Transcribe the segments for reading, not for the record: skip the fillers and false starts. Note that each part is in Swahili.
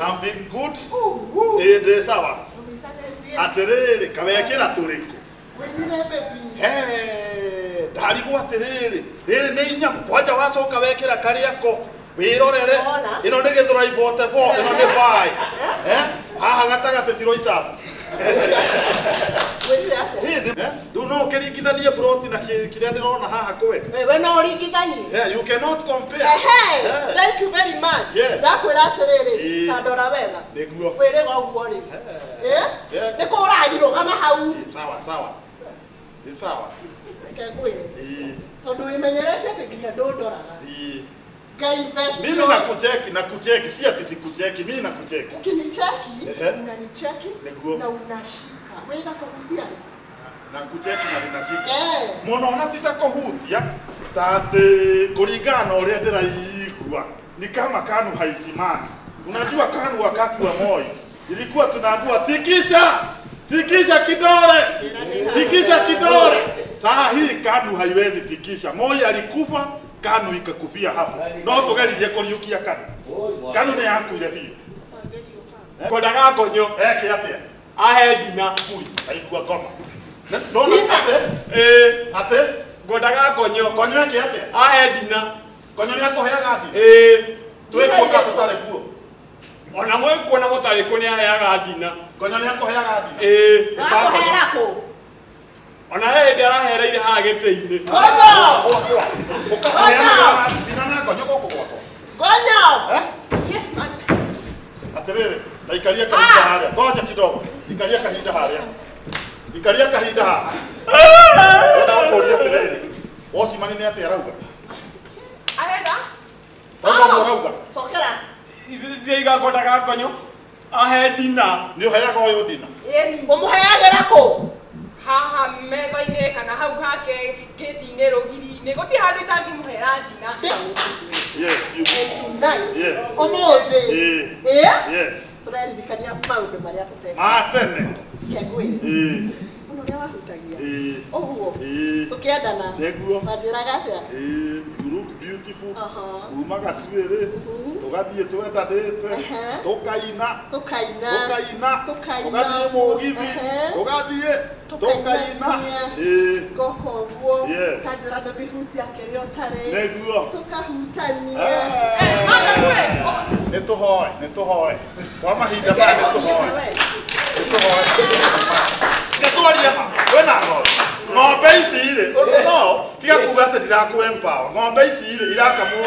I'm being good. Ende sawa. Aterere kabekera turiko. Hey, dari gwa aterere. Rere ne inya mkwaja wacoka wekera kariako. Wirorere. Ino ne gethura ivote bo, ino ne bai. Haha gatagate tiro isabu. Do no kerigithania protein na kiria ndirona haha kwe. We no rigithania. Yeah, you cannot compare. Hey, thank you very much. Ndakwira atiriri, tandora wega. Niguo. Wire ga uguo ri. Ni ko uragiro kama hau. Sawa sawa. Ni sawa. Kegwire. Tondu imenyerete tikinya ndondoraga. Mimi nakucheki, si ati sikucheki, mimi nakucheki. Ukinicheki, unanicheki na unashika. Wewe kuhutia. Nakucheki na ninashika. Munaona titakuhutia tate kuringana uria ndiraigua. Ni kama kanu haisimami. Unajua kanu wakati wa Moi ilikuwa tunaambiwa tikisha, tikisha kidole. Tikisha kidole. Saa hii kanu haiwezi tikisha. Moi alikufa, kanu ikakufia hapo. No tugerije kuriukia kanu. Kanu ni yangu ile hiyo. Kodaga konyo. Kiatia. Ahe dina. Haikuwa goma. No ate. Ate. Kodaga konyo. Konyo kiatia. Ahe dina. Konyo yako heaga di. Tweko gato tare guo. Ona mwe kuona mutari kuni heaga dina. Konyo yako heaga di. Aherako. Ona he ndara hereire ha gite-ini. Konyo. Ukaheaga dina na konyo goko gwako. Konyo. Yes man. Aterere, ndaikaria kahinda haria. Ngoja kidogo. Ikaria kahinda haria. Ikaria kahinda haria. Ndio kuria aterere. Wosi mani ni ate arauga. Ahega. Tanga arauga. Sokera. Iga kodaga konyo. Ahe dina. Ni uheaga uyu dina. Umuheagira ko. Haha metha-inĩ kana hau hake kĩti-inĩ rũgiri-inĩ gũtirĩ handũ itangĩmũhera dina. Yes, you Tonight. Yes. Omothi. Yes. Tũrerikania maũndũ marĩa tũteka. Matene. Kegwĩre. Mũno ũrĩa wahutagia. Ũguo. Tũkĩendana. Neguo. Wanjĩraga atĩa? You look beautiful. Umaga ciwĩrĩ. Tũgathiĩ twendanĩte. Tũkaina. Tũgathiĩ mũgithi. Tũgathiĩ. Tũkaina. Ngoko ũguo. Kanjĩra ndũmĩhutia kĩrĩa ũtarĩ. Neguo. Tũkahutania. Nĩtũhoe. Kwa mahinda maya nĩtũhoe. Nĩtũhoe. Wena ng'ombe ici irĩ. No, tiga kuga atĩ ndiraku empower. Ng'ombe ici irĩ irakamwo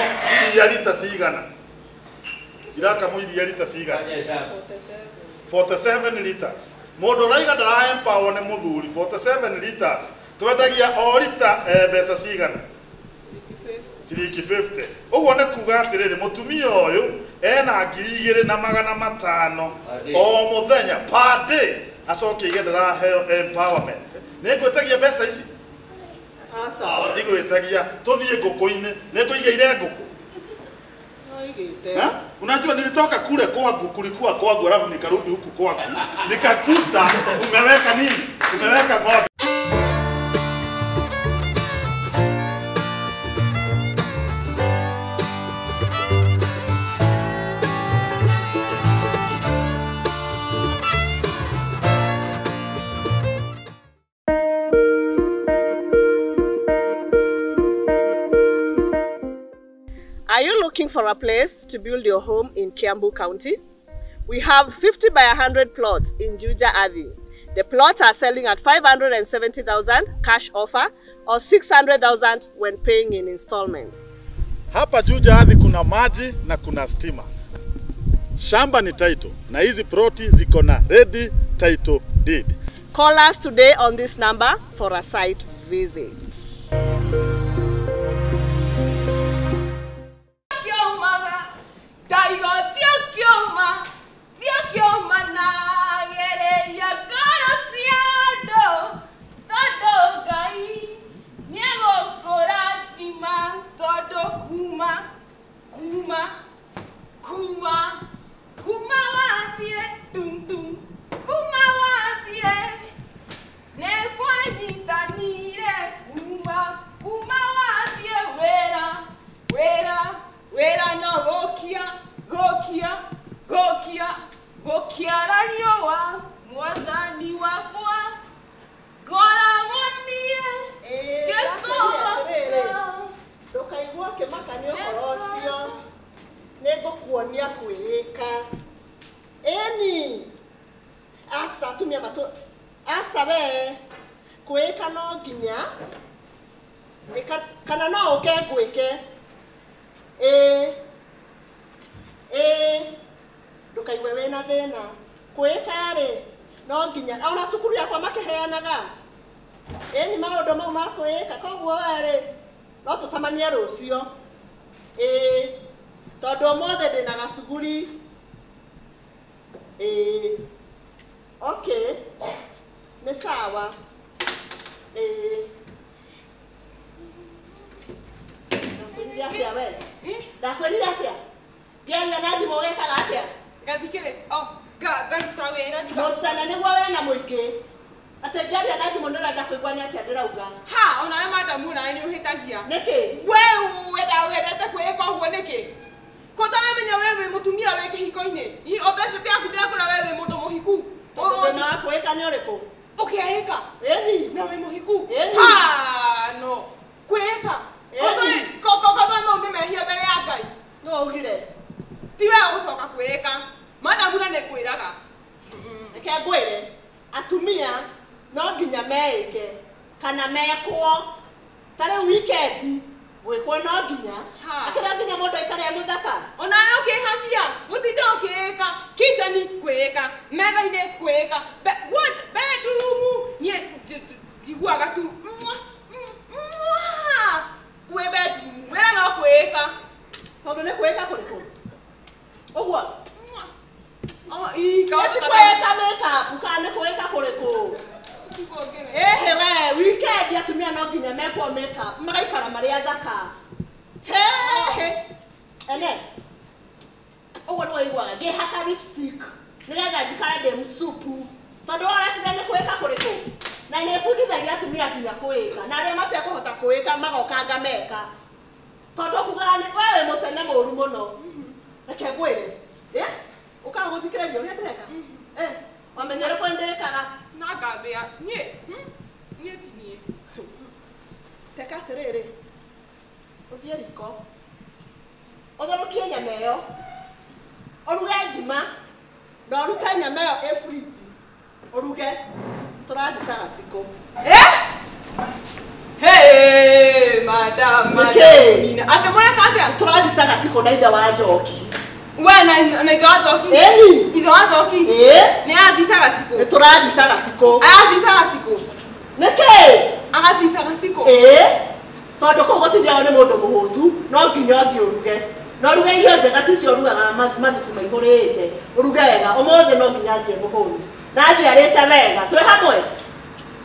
iria lita cigana. Irakamwo iria lita cigana. 47 liters. Mũndũ raiga ndara empower nĩ mũthuri. 47 liters. Twendagia o lita mbeca cigana. Ciringi 50. Ũguo nĩ kuga atĩrĩrĩ mũtumia ũyũ ena 2,500 o mũthenya per day. Acoke igendera heo empowerment. Nĩngwĩtagia mbeca ici? Aca. Ndigwĩtagia. Tũthiĩ ngũkũ-inĩ. Nĩngũigĩire ngũkũ. Unajua nilitoka kule kwangu, kulikuwa kwangu, alafu nikarudi huku kwangu. Nikakuta umeweka nini? Umeweka ng'ombe. Are you looking for a place to build your home in Kiambu County? We have 50 by 100 plots in Juja Athi. The plots are selling at 570,000 cash offer or 600,000 when paying in installments. Hapa Juja Athi kuna maji na kuna stima. Shamba ni title na hizi ploti ziko na ready title deed. Call us today on this number for a site visit. Gokiara riũa mwathani wakwa ngoragwo niĩ ngĩkũhocia. Ndũkaigua kĩmakania ũhoro ũcio. Nĩngũkuonia kwĩĩka. Ĩni asa tumia matũ asa we kwĩĩka no nginya kana no ũke ngwĩke. Ndũkaigue wĩna thĩna. Kwĩĩka rĩ no nginya ona cukuru yakwa makĩheanaga. Ĩni maũndũ mau ma kwĩĩka koguo we rĩ no tũcemanie rũciũ. Tondũ ũmũthĩ ndĩna gacuguri. Okay. Nĩ sawa. Ndakwĩrire atĩa we? Ndakwĩrire atĩa? Ngĩaria na thimũ ũgekaga atĩa? Ngathikĩrĩ. Ngaruta wĩra. Mũcene nĩguo wĩna mũingĩ. Atĩ ngĩaria na thimũ nĩũrenda kũigua nĩ atĩa ndĩrauga. Ha, onawe madamu nawe nĩũhĩtagia. Nĩkĩ? Wendete kwĩĩka ũguo nĩkĩ? Kũtaramenya we wĩ mũtumia wĩ kĩhiko-inĩ. Obesity yaku ndĩrakũra we wĩ mũndũ mũhiku. Thĩna wa kwĩĩka nĩ ũrĩkũ? Ũkĩĩka. Ĩni. Na wĩ mũhiku. Ĩni. Ha, no. Kwĩĩka. Kokokoto no nĩ mehia mbere ya Ngai. No ugire. Ti wega gũcoka kwĩĩka. Madamu na nĩngwĩraga. Reke ngwĩre. Atumia no nginya meĩke kana mekwo. Ta rĩu weekend gwĩkwo no nginya. Akĩra nginya mũndũ aikare mũthaka. Onawe ũkĩhagia gũtinda ũkĩĩka. Kitchen kwĩĩka. Metha-inĩ kwĩĩka. Bedroom niĩ njiguaga tu. Wĩ bedroom wĩra no kwĩĩka. Tondũ nĩ kwĩĩka kũrĩkũ? Ũguo? Ĩti kwĩĩka makeup kana nĩ kwĩĩka kũrĩkũ? We weekend atumia no nginya mekwo makeup magaikara marĩ athaka. Ene ũguo nĩ waiguaga ngĩhaka lipstick nĩgetha njikare ndĩ msupu. Tondũ ũreciria nĩ kwĩĩka kũrĩkũ? Na nĩbundithagia atumia nginya kwĩĩka na arĩa matekũhota kwĩĩka magoka ngameka. Tondũ kugaga nĩ we wĩ mũcene mũru mũno. Reke ngwĩre. Ũkaga gũthikĩrĩria ũrĩa ndĩreka? Wamenyere kwa ndĩkaga? Na ngambĩa niĩ ti niĩ. Teka atĩrĩrĩ. Ũthiĩ riko. Ũtherũkie nyama ĩyo. Ũruge ngima. Na ũrute nyama ĩyo ĩfriti. Ũruge. Tũrathiĩ Sagaciko. Madam. Atĩ mũreka atĩa? Tũrathiĩ Sagaciko na ithe wa Njoki. We na ithe wa Njoki? Ĩni. Ithe wa Njoki? Nĩ athiĩ Sagaciko? Tũrathiĩ Sagaciko. Agathiĩ Sagaciko? Nĩkĩ? Agathiĩ Sagaciko? Tondũ kũu gũtithiagwo nĩ mũndũ mũhũtu no nginya ũthiĩ ũruge. Na ũruge irio njega ti cio ũrugaga mathubu maihũrĩte. Ũruge wega. Ũmũthĩ no nginya athiĩ mũhũnu. Na njiarĩte wega. Twĩ hamwe?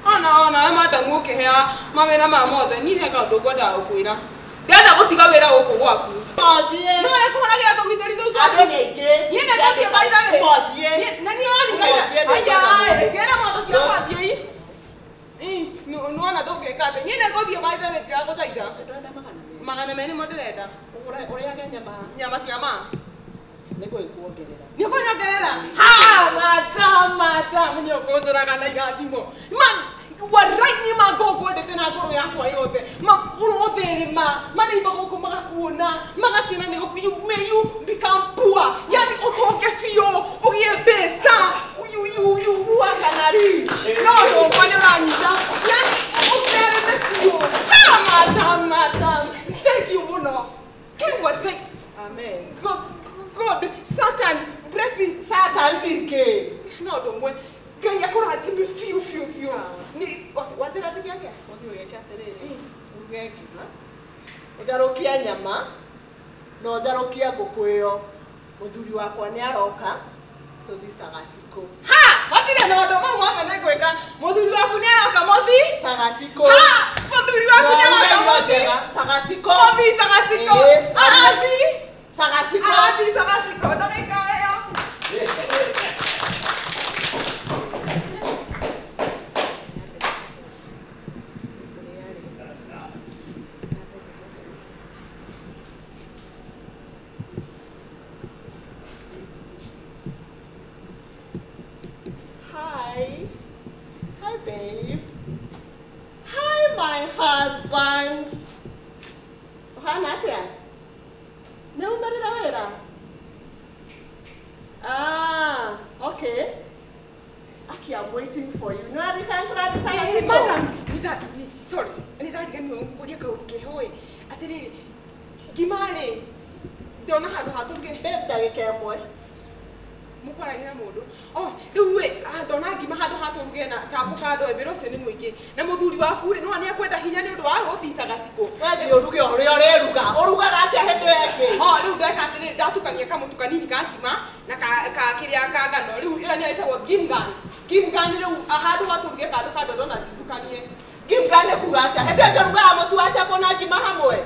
Ona madamu ũkĩhea mawĩra ma mothe niĩ he kaũndũ ngwendaga gũkwĩra. Ndĩrenda gũtiga wĩra gũkũ gwaku. Mothiĩ. No nĩkũhũragĩra tũgitĩri tũu twaku. Andũ nĩ aingĩ. Niĩ nĩngũthiĩ by the way. Mothiĩ. Na niĩ ũrariga. Aya, ngĩra moto cia kwathiĩ. Nuona ndũngĩka atĩ. Niĩ nĩngũthiĩ by the way ndiragũthaitha. Magana merĩ mo ndĩrenda. Ũrĩage nyama cia ma. Nĩngũkuongerera. Nĩũkũnyongerera? Madam nĩũkũnjũraga na irathimo. Warai nĩ mangũngwendete na ngoro yakwa yothe. Ũrothĩrĩma manĩiba gũkũ magakuona magakena nĩ may you become poor. Yani ũtonge biũ ũgĩe mbeca. Poor kana rich. No ndũngwa nĩũranyita. Yani ũthereme biũ. Madam. Thank you mũno. Warai. Amen. God, Satan, blessing. Satan ike. No ndũmwe. Ngai akũrathime biũ. Ni watĩra atĩ kĩake? Ũthiĩ ũgeke atĩrĩrĩ. Uruge ngima. Ũtherũkie nyama. Na ũtherũkie ngũkũ ĩyo. Mũthuri wakwa nĩ aroka. Tũthiĩ Sagaciko. Watirĩ na ũndũ mau mothe nĩngwĩka. Mũthuri waku nĩ aroka mũthi? Sagaciko. Mũthuri waku nĩ aroka mũthi? Sagaciko. Mũthi Sagaciko. Arathiĩ? Sagaciko. Arathiĩ Sagaciko. Ndagĩka ĩyo. husband. Hana atia? Ne umerira wera? Ah, okay. Aki, I'm waiting for you. No, I can't try to say Madam, sorry. Ani dadi kan ngodia ka uke hoy. Atiri gimane? Dona hadu haturge. babe dage kemwe. Mukora ina mundu. Oh, riwe dona gima hadu haturge na tabuka do ebiro se ni muike. Na muthuri waku ri no ani akwenda hinya ni undu wa gothica gaciko. Wethi uruge ori oreruga. Orugaga atia hendo yake. Oh, riu ndeka atiri ndatukania kamutu kanini ka ngima na ka kiria ka ngano. Riu ila ni aitagwo gimgan. Gimgan riu hadu haturge kandu ka dona ndukanie. Gimgane kuga atia hendo yake ruga mutu acha bona ngima hamwe.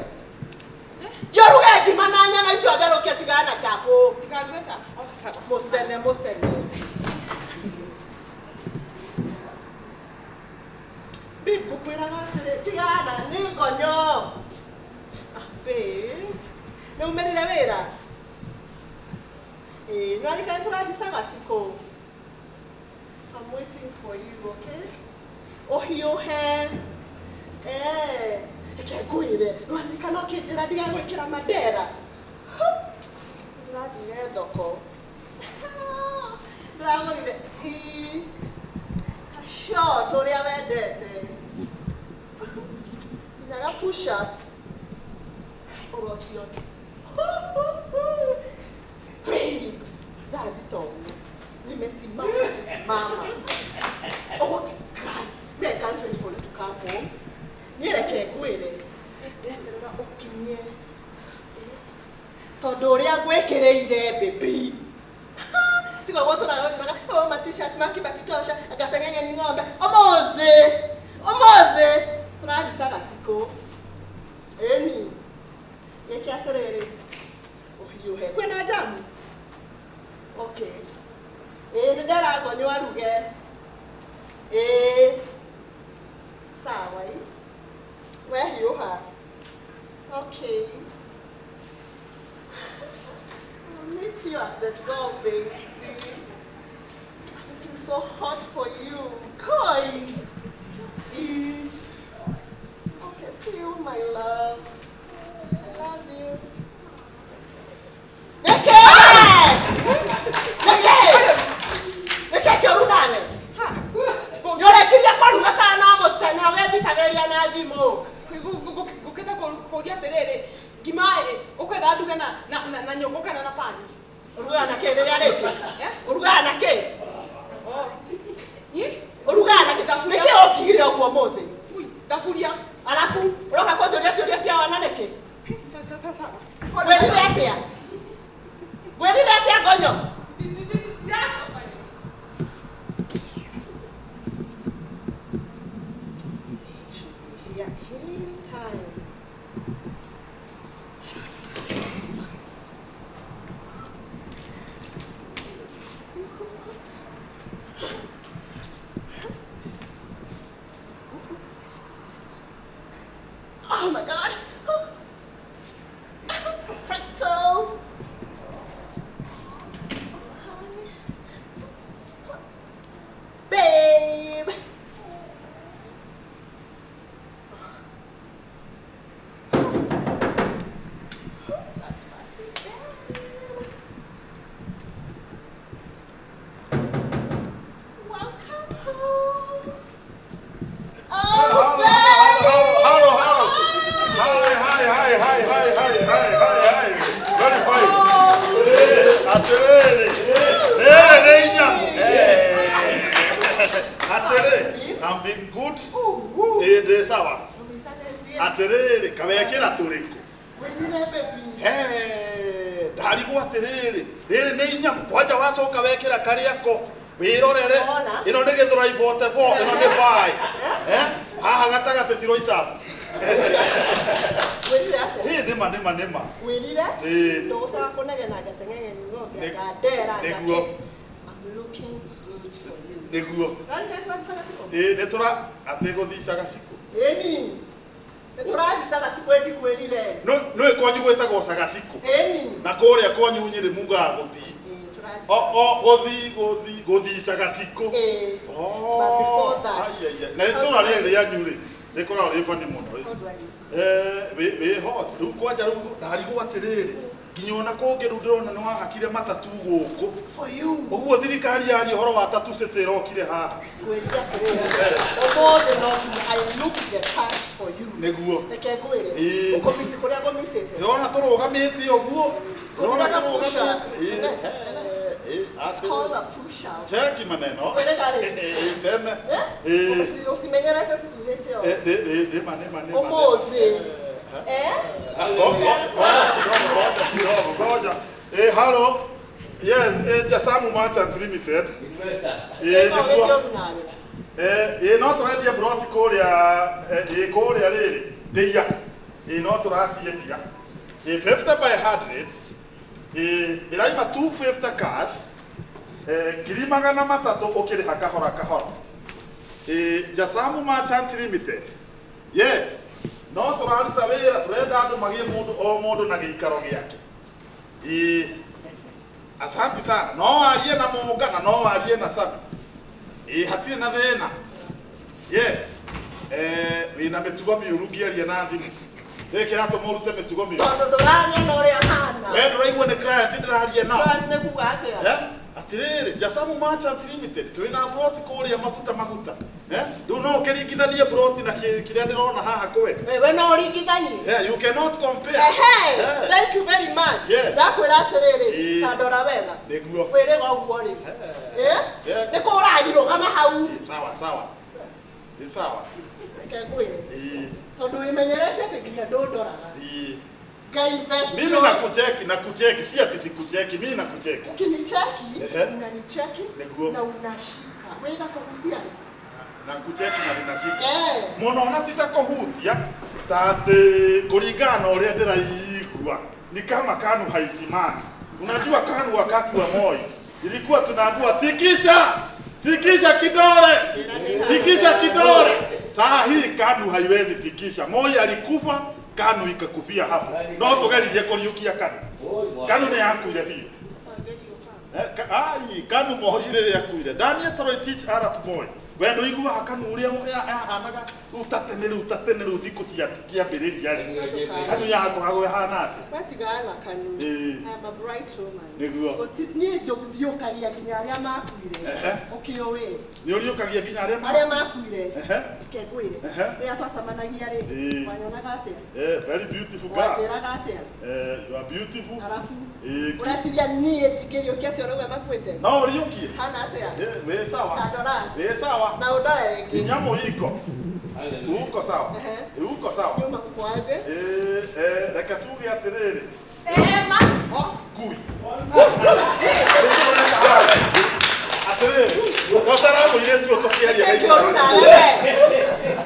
Yoruga ngima na nyama icio therukia tigana chapo. Ndikarueta. Oh, sawa. Musene. Bibu kwiraga tigana ni ngonyo. Ah, babe. Ne umerire wira? No arika turagisaga siko. I'm waiting for you, okay? Ohiuhe. Ekegwire. No arika no kinjira ndiga gwikira madera. Ndirathire thoko. Ndĩramũrire short ũrĩa wendete. Nyaga push up. Ũrũcio. Babe, Daddy told me. Zimesimama. Oh God, I can't wait for you to come home. Niereke ngwĩre. Ndeterera ũkinye. Tondũ ũrĩa ngwĩkĩrĩire baby. Tiga watu na wewe sema oh ma t-shirt makiba kitosha akasengenya ni ng'ombe. Omoze. Tunagisaga siko. Eni. Yeke aterere. Ohiuhe. Kwena jamu. Okay. Ndara gonyo aruge. Sawa. Wehiuha. Okay. I'll meet you at the door, baby. I'm looking so hot for you. Koi. Okay, see you, my love. I love you. Neke! Kiorudane. Yole kiria kwa luga kana musana wethi tageria na thimo. Guketa koria terere. Gimae, ukwenda nduge na nyongo kana na pani. Uruga na ke rĩrĩa rĩngĩ. Uruga na ke. Uruga na ke. Nĩkĩ ũkigire ũguo mũthĩ? Tafuria. Alafu ũroka kũnjũria ciũria cia wana nĩkĩ? Gwĩrire atĩa? Gwĩrire atĩa ngonyo? Oh my God! Perfecto! Babe! That's my baby. Welcome home! Oh, Hi. Very fine. Aterere. I'm being good. Sawa. Aterere. Kabekera turiko. Dari go aterere. Rere ne inyam kwaja wacoka wekera kariako. Wirorere. Ino ne gethura ivote bo. Ino ne bai. Haha gatagate tiro isabu. Nema. Wirire? Ndosa kunege na gasengenge ni ng'ombe akadera ngake. I'm looking good for you. Neguo. Rani katwa disaka siko? Netura atego thisaga siko. Eni. Netura disaka siko endi kwirire. No ekonyu gwetagwo saga siko. Eni. Na kuria kwanyu nyiri muga guthi. Gothi saga siko. But before that. Na netura rere yanyu ri. Nikora uri fani muno. We hot. Riu kwanja riu ndarigo atiriri. Nginyona kongeru ndirona ni wahakire matatu guku. For you. Uguo thirikari yari horo wa tatu citirokire haha. Gwĩria atĩrĩrĩ. Ũmũthĩ no nginya I look the part for you. Nĩguo. Reke ngwĩre. Ũkomisi kũrĩa ngomicĩte. Ndĩrona tũrũgamĩte ũguo. Ndĩrona tũrũgamĩte. It's called a push out. Cheki maneno. Tena. Usimenyerete sisugete yo. Nema. Ũmũthĩ. Ngoja. Hello. Yes, Jasamu Merchants Limited. Investor. No tũrendia broti kũrĩa rĩrĩ ndĩia. No tũraciendia. 50 by 100. Iraima 250 cash. Ngiri magana matatũ ũkĩrĩha kahora kahora. Jasamu Merchants Limited. Yes. No tũraruta wĩra tũrenda andũ magĩe mũndũ na gĩikaro gĩake. Asante sana. No warie na Mũnga na no warie na Sami. Hatirĩ na thĩna. Yes. Wĩna mĩtugo mĩũru ngĩaria na thimũ. Ndĩkĩra tũmũrute mĩtugo mĩũru. Tondũ ndũramenya ũrĩa hana. We ndũraigua nĩ client ndĩraria nao. Client nĩ kuuga atĩa? Atĩrĩrĩ, Jasamu Merchants Limited twĩna broti kũrĩa maguta. Rĩu no ũkĩringithanie broti na kĩrĩa ndĩrona haha kwĩ. We no ũringithanie. Yeah, you cannot compare. Thank you very much. Ndakwĩra atĩrĩrĩ, ta ndora wega. Nĩguo. Wĩrĩga ũguo rĩ. Nĩ kũragirũgama hau. Sawa. Nĩ sawa. Reke ngwĩre. Tondũ wĩmenyerete atĩ nginya ndũndoraga. Mimi nakucheki, si ati sikucheki, mimi nakucheki. Ukinicheki, unanicheki na unashika. Wega kuhutia. Nakucheki na ninashika. Muno natita kuhutia, tate kulingana ũrĩa ndĩraigua. Ni kama KANU haisimami. Unajua KANU wakati wa Moi ilikuwa tunaambiwa tikisha kidole. Saa hii KANU haiwezi tikisha. Moi alikufa, KANU ikakufia hapo. No tũgeririe kũriũkia KANU. KANU nĩ yakuire biũ. KANU mohire rĩrĩa yakuire. Daniel Toroitich Arap Moi. We nĩ ũiguaga KANU ũrĩa yahanaga utateneru thikũ cia kĩambĩrĩria rĩ. KANU yakoragwo ĩhana atĩ. Watigaga na KANU. I'm a bright woman. Nĩguo. Niĩ njũkagia nginya arĩa makuire. Ũkĩũĩ. Nĩ ũriũkagia nginya arĩa makuire. Reke ngwĩre. Rĩrĩa twacemanagia rĩ, wanyonaga atĩa? Very beautiful girl. Wanjĩraga atĩa? You are beautiful. Arafu. Ũreciria niĩ ndingĩriũkia acio rĩu makuĩte? No ũriũkie. Hana atĩa? Wĩ sawa. Tandora. Wĩ sawa. Na ũndore rĩngĩ. Nyamũ iko. Uko sawa. Uko sawa. Nyuma kwaje? Reke tuge atĩrĩrĩ. Kui. Atĩrĩrĩ. Gotara mũirĩtu ũtũkĩaria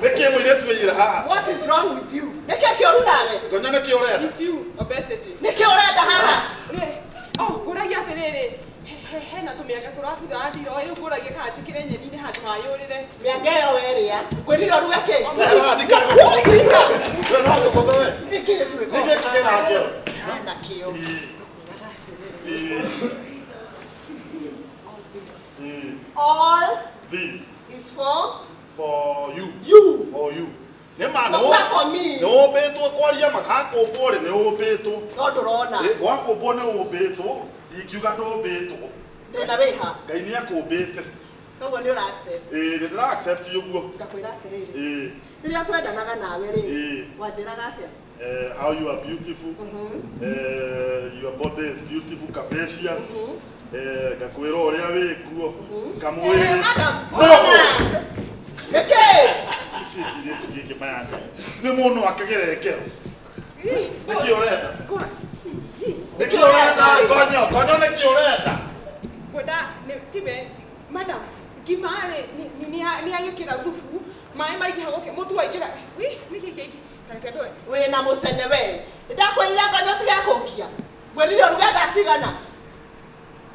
Nĩkĩĩ mũirĩtu wĩira haha? What is wrong with you? Nĩkĩĩ kĩũru nawe? Ngonya nĩkĩĩ ũrenda? It's you, obesity. Nĩkĩĩ ũrenda haha? Ngũragia atĩrĩrĩ, hena tũmĩanga tũrabutha thira ũyũ ngũragia kana tikĩre nyeni-inĩ handũ ha yũrĩre. Mĩanga ĩyo werĩa, ngwĩrire ũruge kĩ? Nĩkĩĩ twĩka? Nĩkĩĩ kĩgera ngero? Hena kĩo. All this is for you. For you. Not for me. No beto kwaria mahako bore ne obeto. No ndurona. Wako bone obeto, ikiuga no beto. Ndena beha. Ngai ni akobete. Koguo nĩ ũra-accept. Nĩ ndĩra-accept ũguo. Ngakwĩra atĩrĩrĩ. Rĩrĩa twendanaga nawe rĩ, wanjĩraga atĩa? How you are beautiful. Your body is beautiful, capacious. Ngakwĩra ũrĩa wĩkuo. Kamwĩrĩ. No! Nĩkĩ? Kĩkĩrĩtu gĩkĩ mayanga. Nĩ mũndũ akĩgerekero. Nĩkĩ ũrenda? Nĩkĩ ũrenda? Gonyo nĩkĩ ũrenda? Kwenda tibe madam ngima-rĩ nĩ agĩkĩra thubu maĩ maingĩ hagũkĩ mũtu waingĩra nĩkĩ kĩngĩ reke ndore wĩna mũcene we ndakwĩrire gonyo tiga kũngia ngwĩrire ũruge thaa cigana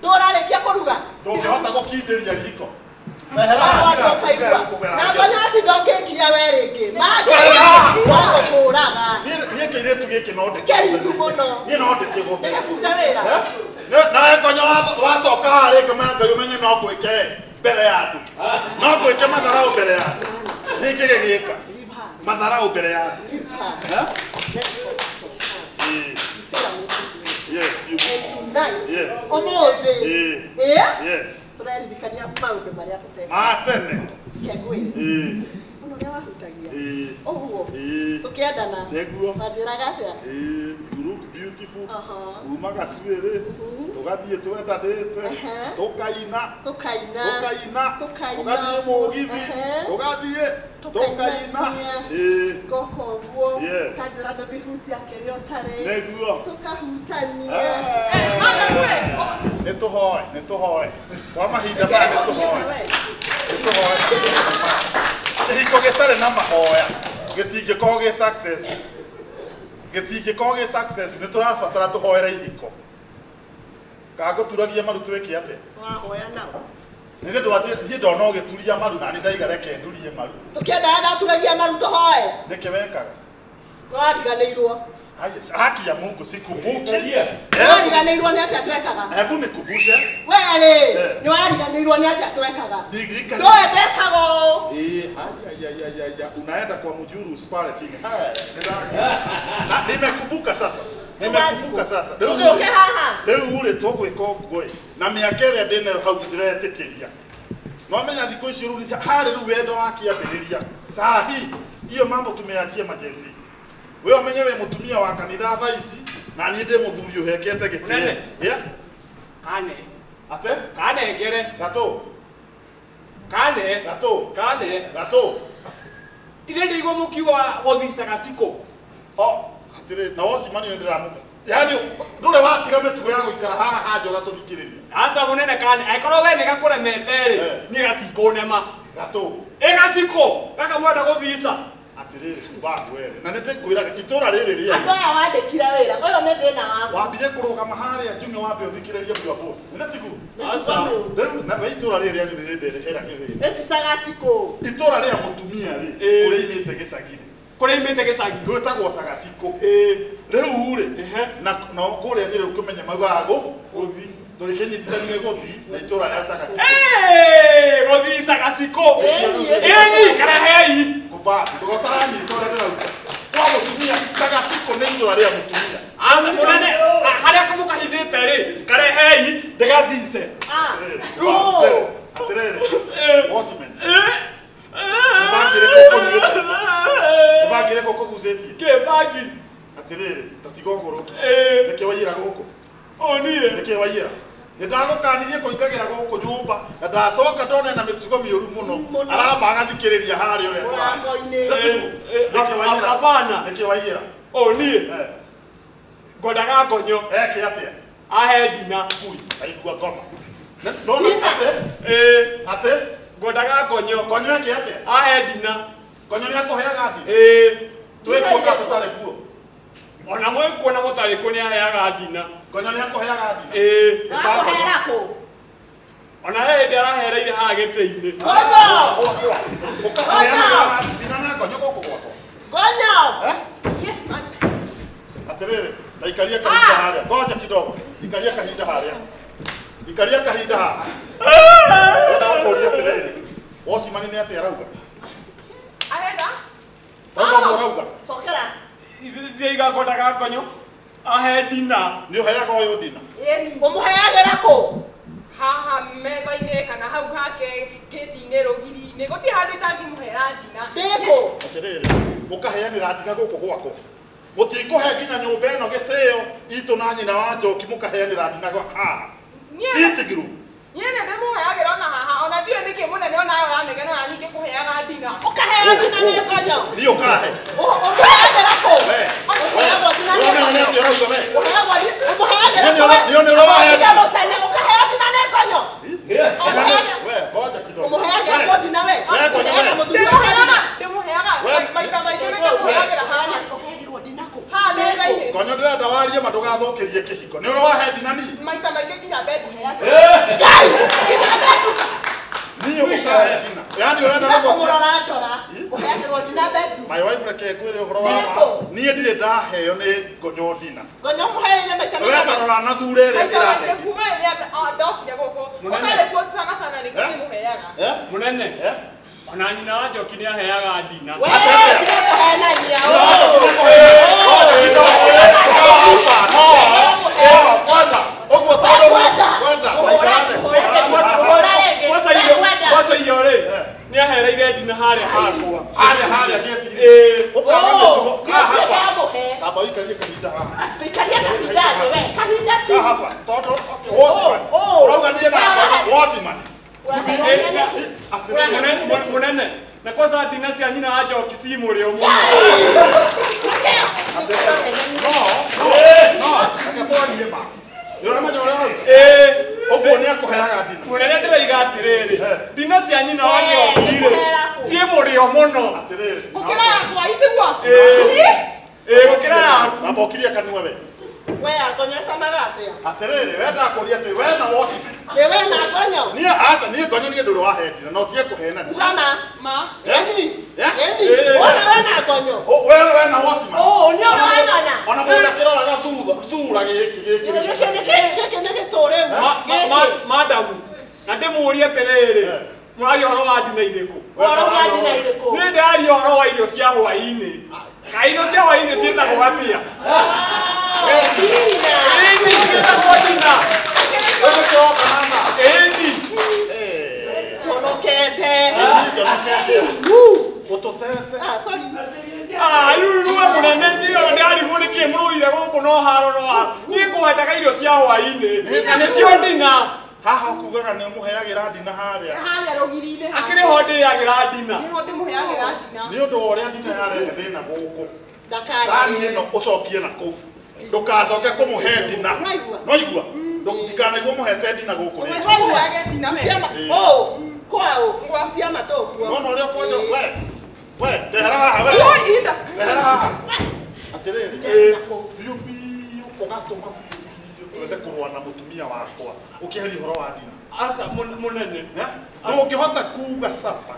ndũrarĩkia kũruga ndũngĩhota gũkindĩria riko na gonyo ati ndũngĩngia we rĩngĩ magũkũraga niĩ kĩirĩtu gĩkĩ no kĩritu mũno niĩ no ndĩkĩgũthe ndĩgĩbute wĩra nawe gonyo wacoka harĩ ngĩmanga ũmenye no gwĩke mbere yaku no gwĩke matharaũ mbere yaku nĩ kĩgĩgĩka Madharau mbere ya. Give her. Eh? Let's focus on us. You say I'm going to do it. Yes, you. And tonight, Yes. Yes. Tũrerikania maũndũ marĩa tũteka. Matene. Kĩangwĩre. Mũno ũrĩa wahutagia. Ũguo. Tũkĩendana. Neguo. Wanjĩraga atĩa? You look beautiful. Umaga ciwĩrĩ. Tũgathiĩ twendanĩte. Tũkaina. Tũgathiĩ mũgithi. Tũkaina. Ngoko ũguo. Kanjĩra ndũbihutia kĩrĩa ũtarĩ. Neguo. Tũkahutania. Nĩtũhoe. Kwa mahinda maya nĩtũhoe. Kĩhiko gĩtarĩ na mahoya gĩtingĩkorwo gĩ successful. Nĩtũrabatara tũhoere ihiko. Kangũturagia maru twĩke atĩa? Wahoya nao. Nĩ ndũ atĩ ndona ũgĩturia maru na nĩ ndaiga reke ndurie maru. Tũkĩendaga ndaturagia maru tũhoe. Nĩkĩ wekaga? Wariganĩirwo. Haki ya Mungu sikumbuki. Wariganĩirwo nĩ atĩa twekaga? Hebu nikumbushe. Wee nĩ wariganĩirwo nĩ atĩa twekaga? Ndoe ndekagwo. Unaenda kwa mjurus pale chini. Nimekumbuka sasa. Ũke haha. Rĩu ule tũgwĩka ũguo na mĩaka ĩrĩa ndĩnayo hau ndiretĩkĩria. No menya thikũ ici rĩu harĩ rĩu wendo wakĩambĩrĩria. Sahi hiyo mambo tumeachia majenzi. Wewe umenye we mutumia wa kanitha thaa ici na niĩ ndĩ mũthuri ũhekete gĩtĩo. Kane. Ate? Kane ngere. Gato. Kane. Gato. Kane. Gato. Ile ndio mukiwa gothicaga ciko. Atire na wocimani ndĩramuka. Yaani ndũrĩ watiga mĩtugo ya gũikara haha hanjoga tũthikĩrĩrie. Asa munene Kane, aikorwo we nĩ gakũremete rĩ, nĩ gatikũnema. Gato. Gaciko, gaka mwenda gũthica. Atirĩrĩ kubaku wewe. Na nĩndĩkwĩraga itũra rĩrĩ rĩrĩ. Andũ aya wandĩkire wĩra. Ũyũ nĩ thĩna waku. Wambire kũrũgama harĩa Jumia wambe ũthikĩrĩrie mbura boss. Nĩ tigu. Asa. Rĩu na itũra rĩrĩ yani nĩrĩndĩrehera kĩrĩ. Ĩticaga cikũ. Itũra rĩa mũtumia rĩ, kũrĩa imĩte gĩcagi-inĩ. Kũrĩa imĩte gĩcagi. Gwĩtagwo Sagaciko. Rĩu rĩ, na kũrĩa nyĩrĩ ũkũmenya maugaga gũthi. Ndũrĩkĩnyitithanie gũthi na itũra rĩa Sagaciko. Gũthi Sagaciko. Ĩni karehei. Kuba, ndũgotaranyita ũrĩa ndĩrauga. Kwa mũtumia Sagaciko nĩ itũra rĩa mũtumia. Asa munene harĩa kũmũkahithĩte rĩ, karehei ndĩgathice. Atĩrĩrĩ. Osman. Ubangire koko gucetie. Kĩbangi. Atĩrĩrĩ, tatigogoroki. Nĩkĩ waiyĩra gũkũ? Niĩ. Nĩkĩ waiyĩra? Nĩndagũkanirie kũingagĩra gũkũ nyũmba na ndacoka ndona na mĩtugo mĩũru mũno. Aramba agathikĩrĩria harĩa ũrĩa tũrĩ. Nĩkĩ waiyĩra? Hapana. Nĩkĩ waiyĩra? Niĩ. Ngodaga ngonyo. Eke atĩa? Ahe ndina. Ui, aigua ngoma. Ndona atĩ? Atĩ? Ngodaga ngonyo. Ngonyo eke atĩa? Ahe ndina. Ngonyo nĩakũheaga ndina? Twĩkuoka tũtarĩ kuo. Ona mwĩkuona mũtarĩ kuo nĩaheaga ndina. Ngonyo nĩakũheaga ndina? Akũhera kũ? Ona hĩndĩ arahereire haha gĩtĩ-inĩ. Ngonyo! Ũkaheana ndina na ngonyo gũkũ gwakwa? Ngonyo! Yes, man. Atĩrĩrĩ, na ikaria kahinda harĩa. Ngoja kidogo. Ikaria kahinda harĩa. Ikaria kahinda haha. Ndakũria atĩrĩrĩ. Osman nĩ atĩa arauga? Arenda? Tondũ arauga. Cokera. Ndiaiga ngodaga ngonyo. Ahe ndina. Nĩ ũheaga ũyũ ndina? Ĩni. Ũmũheagĩra kũ? Haha metha-inĩ kana hau hake kĩti-inĩ rũgiri-inĩ. Gũtirĩ handũ itangĩmũhera ndina. Ndĩkũ? Atĩrĩrĩ, mũkaheanĩra ndina gũkũ gwakwa. Mũtikũhe nginya nyũmba ĩno gĩtĩo itũ na nyina wa Njoki mũkaheanĩra ndina haha. Citigirũ. Niĩ nĩ ndĩmũheagĩra ona haha, ona ndiũĩ nĩkĩ mũnene ona we ũranegena na ningĩ kũheaga ndina. Ũkaheo ndina nĩ ngonyo. Niĩ ũkahe. Ũmũheagĩra kũ? Ũheagwo ndina nĩ ngonyo. Ũmũheagĩra kũ? Nĩo nĩ ũraheaga. Ũkaheo ndina nĩ ngonyo. We, ngoja kidogo. Ũmũheagĩra kũ ndina we? Ũmũheaga mũthuri wa Ndĩmũheaga maita maingĩ nĩndĩmũheagĩra haha. Haha metha-inĩ. Ngonyo ndĩrenda warie ma ndũgathũkĩrie kĩhiko. Nĩ ũrawahe ndina niĩ? Maita maingĩ nginya bendi. Ngai! Nginya bendi! Niĩ ũkahe ndina. Yaani ũrenda gũthũkia. Ũmũrora ndora. Ũheagĩrwo ndina bendi. My wife reke ngwĩre ũhoro wa niĩ ndirĩ ndaheo nĩ ngonyo ndina. Ngonyo mũheire maita We tarora na thure ĩrĩa ndĩrahe. Kuma rĩrĩa ndokire gũkũ. Ũtarĩ kuo sana sana nĩ ndĩmũheaga. Mũnene. Ona nyina wa Njoki nĩaheaga ndina. We! Na kwanza dinasi anyina aja okisimu leo muno. Munene ndĩroiga atĩrĩrĩ, dinasi anyina wage okire ciĩ mũrĩo mũno. Gũkĩra yakwa itigua. Gũkĩra yaku. Ambokirie kanua we. We akonyesa magate. Atĩrĩrĩ, we ndakoria atĩ we na woci. We na akonyo. Niĩ aca niĩ ngonyo niĩ ndũrĩ wahendire no tie kũhena. Ugama. Ma. Eni. Ona na akonyo. We na woci ma. Oh, nyo wana. Ona mũndũ akĩroraga thura gĩkĩ. Madam, na ndĩmũrie atĩrĩrĩ, mũraria ũhoro wa ndina irĩkũ? Niĩ ndaria ũhoro wa irio cia hwaĩ-inĩ. Ka irio cia hwaĩ-inĩ ciĩtagwo atĩa? Ĩni ciĩtagwo ndina. Ĩni. Tonokete. Ũtũtete. Sorry. Rĩu ruo mũnene nĩyo ndarigwo nĩkĩ mũrũire gũkũ no haro no haro. Niĩ ngwendaga irio cia hwaĩ-inĩ na nĩcio ndina. Haha ũkugaga nĩ ũmũheagĩra ndina harĩa. Harĩa rũgiri-inĩ. Akĩrĩ ho ndĩagĩra ndina. Nĩho ndĩmũheagĩra ndina. Nĩ ũndũ wa ũrĩa ndina yarehe thĩna gũkũ. Dakara. Thani ĩno ũcokie na kũu. Ndũkacoke kũmũhe ndina. No igua. Ndũkanaigua mũhete ndina gũkũ rĩngĩ. Ndĩmũheage ndina me. Oh, kwao. Ciama tũkuo. No ũrĩa ũkwanja we tehera haha we. Tehera haha. Atĩrĩrĩ. Biũ ũgatũma twende kũrũa na mũtumia wakwa ũkĩheria ũhoro wa ndina. Asa mũnene. Ndũngĩhota kuuga sapa.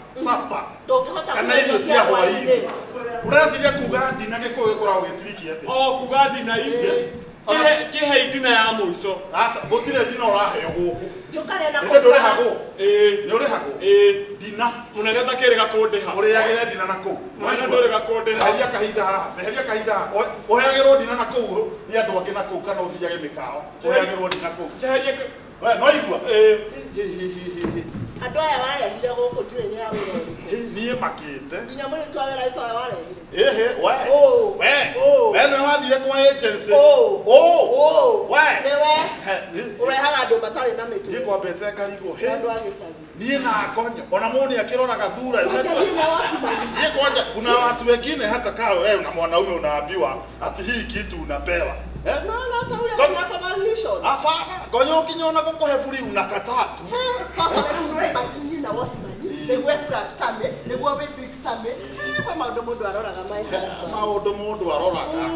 Kana irio cia hwaĩ-inĩ. Ũreciria kuuga ndina gĩkũyũ gĩkoragwo gĩtirikie atĩa? O kuga ndina iria. Kĩhe ndina ya mũico. Gũtirĩ ndina ũraheo gũkũ. Nĩ ndũrĩhagwo. Nĩ ũrĩhagwo. Ndina. Mũnene ũtakĩrĩga kũndĩha. Ũrĩagĩre ndina na kũu. Mũnene ndũrĩga kũndĩha. Heria kahinda haha. Heria kahinda haha. Ũheagĩrwo ndina na kũu nĩ andũ angĩ na kũu kana ũthiage mĩkawa. Ũheagĩrwo ndina kũu. Ceherie. We no igua. Andũ aya warehire gũkũ ndirĩ nĩ awĩra ũrĩkũ. Niĩ makĩte. Nginya mũrĩ twawĩra itwa warehire. We nĩ wathire kwa agency. We Nĩwe ũrehaga andũ matarĩ na mĩtugo. niĩ kwambĩte ngarigwo Andũ a gĩcagi. niĩ na ngonyo ona mũndũ akĩroraga thura niĩ kwanja kuna watu wengine hata kama wewe na mwanaume unaambiwa ati hii kitu unapewa hapana ngonyo ukinyona gũkũhe buri unakataa tu maũndũ mũndũ aroraga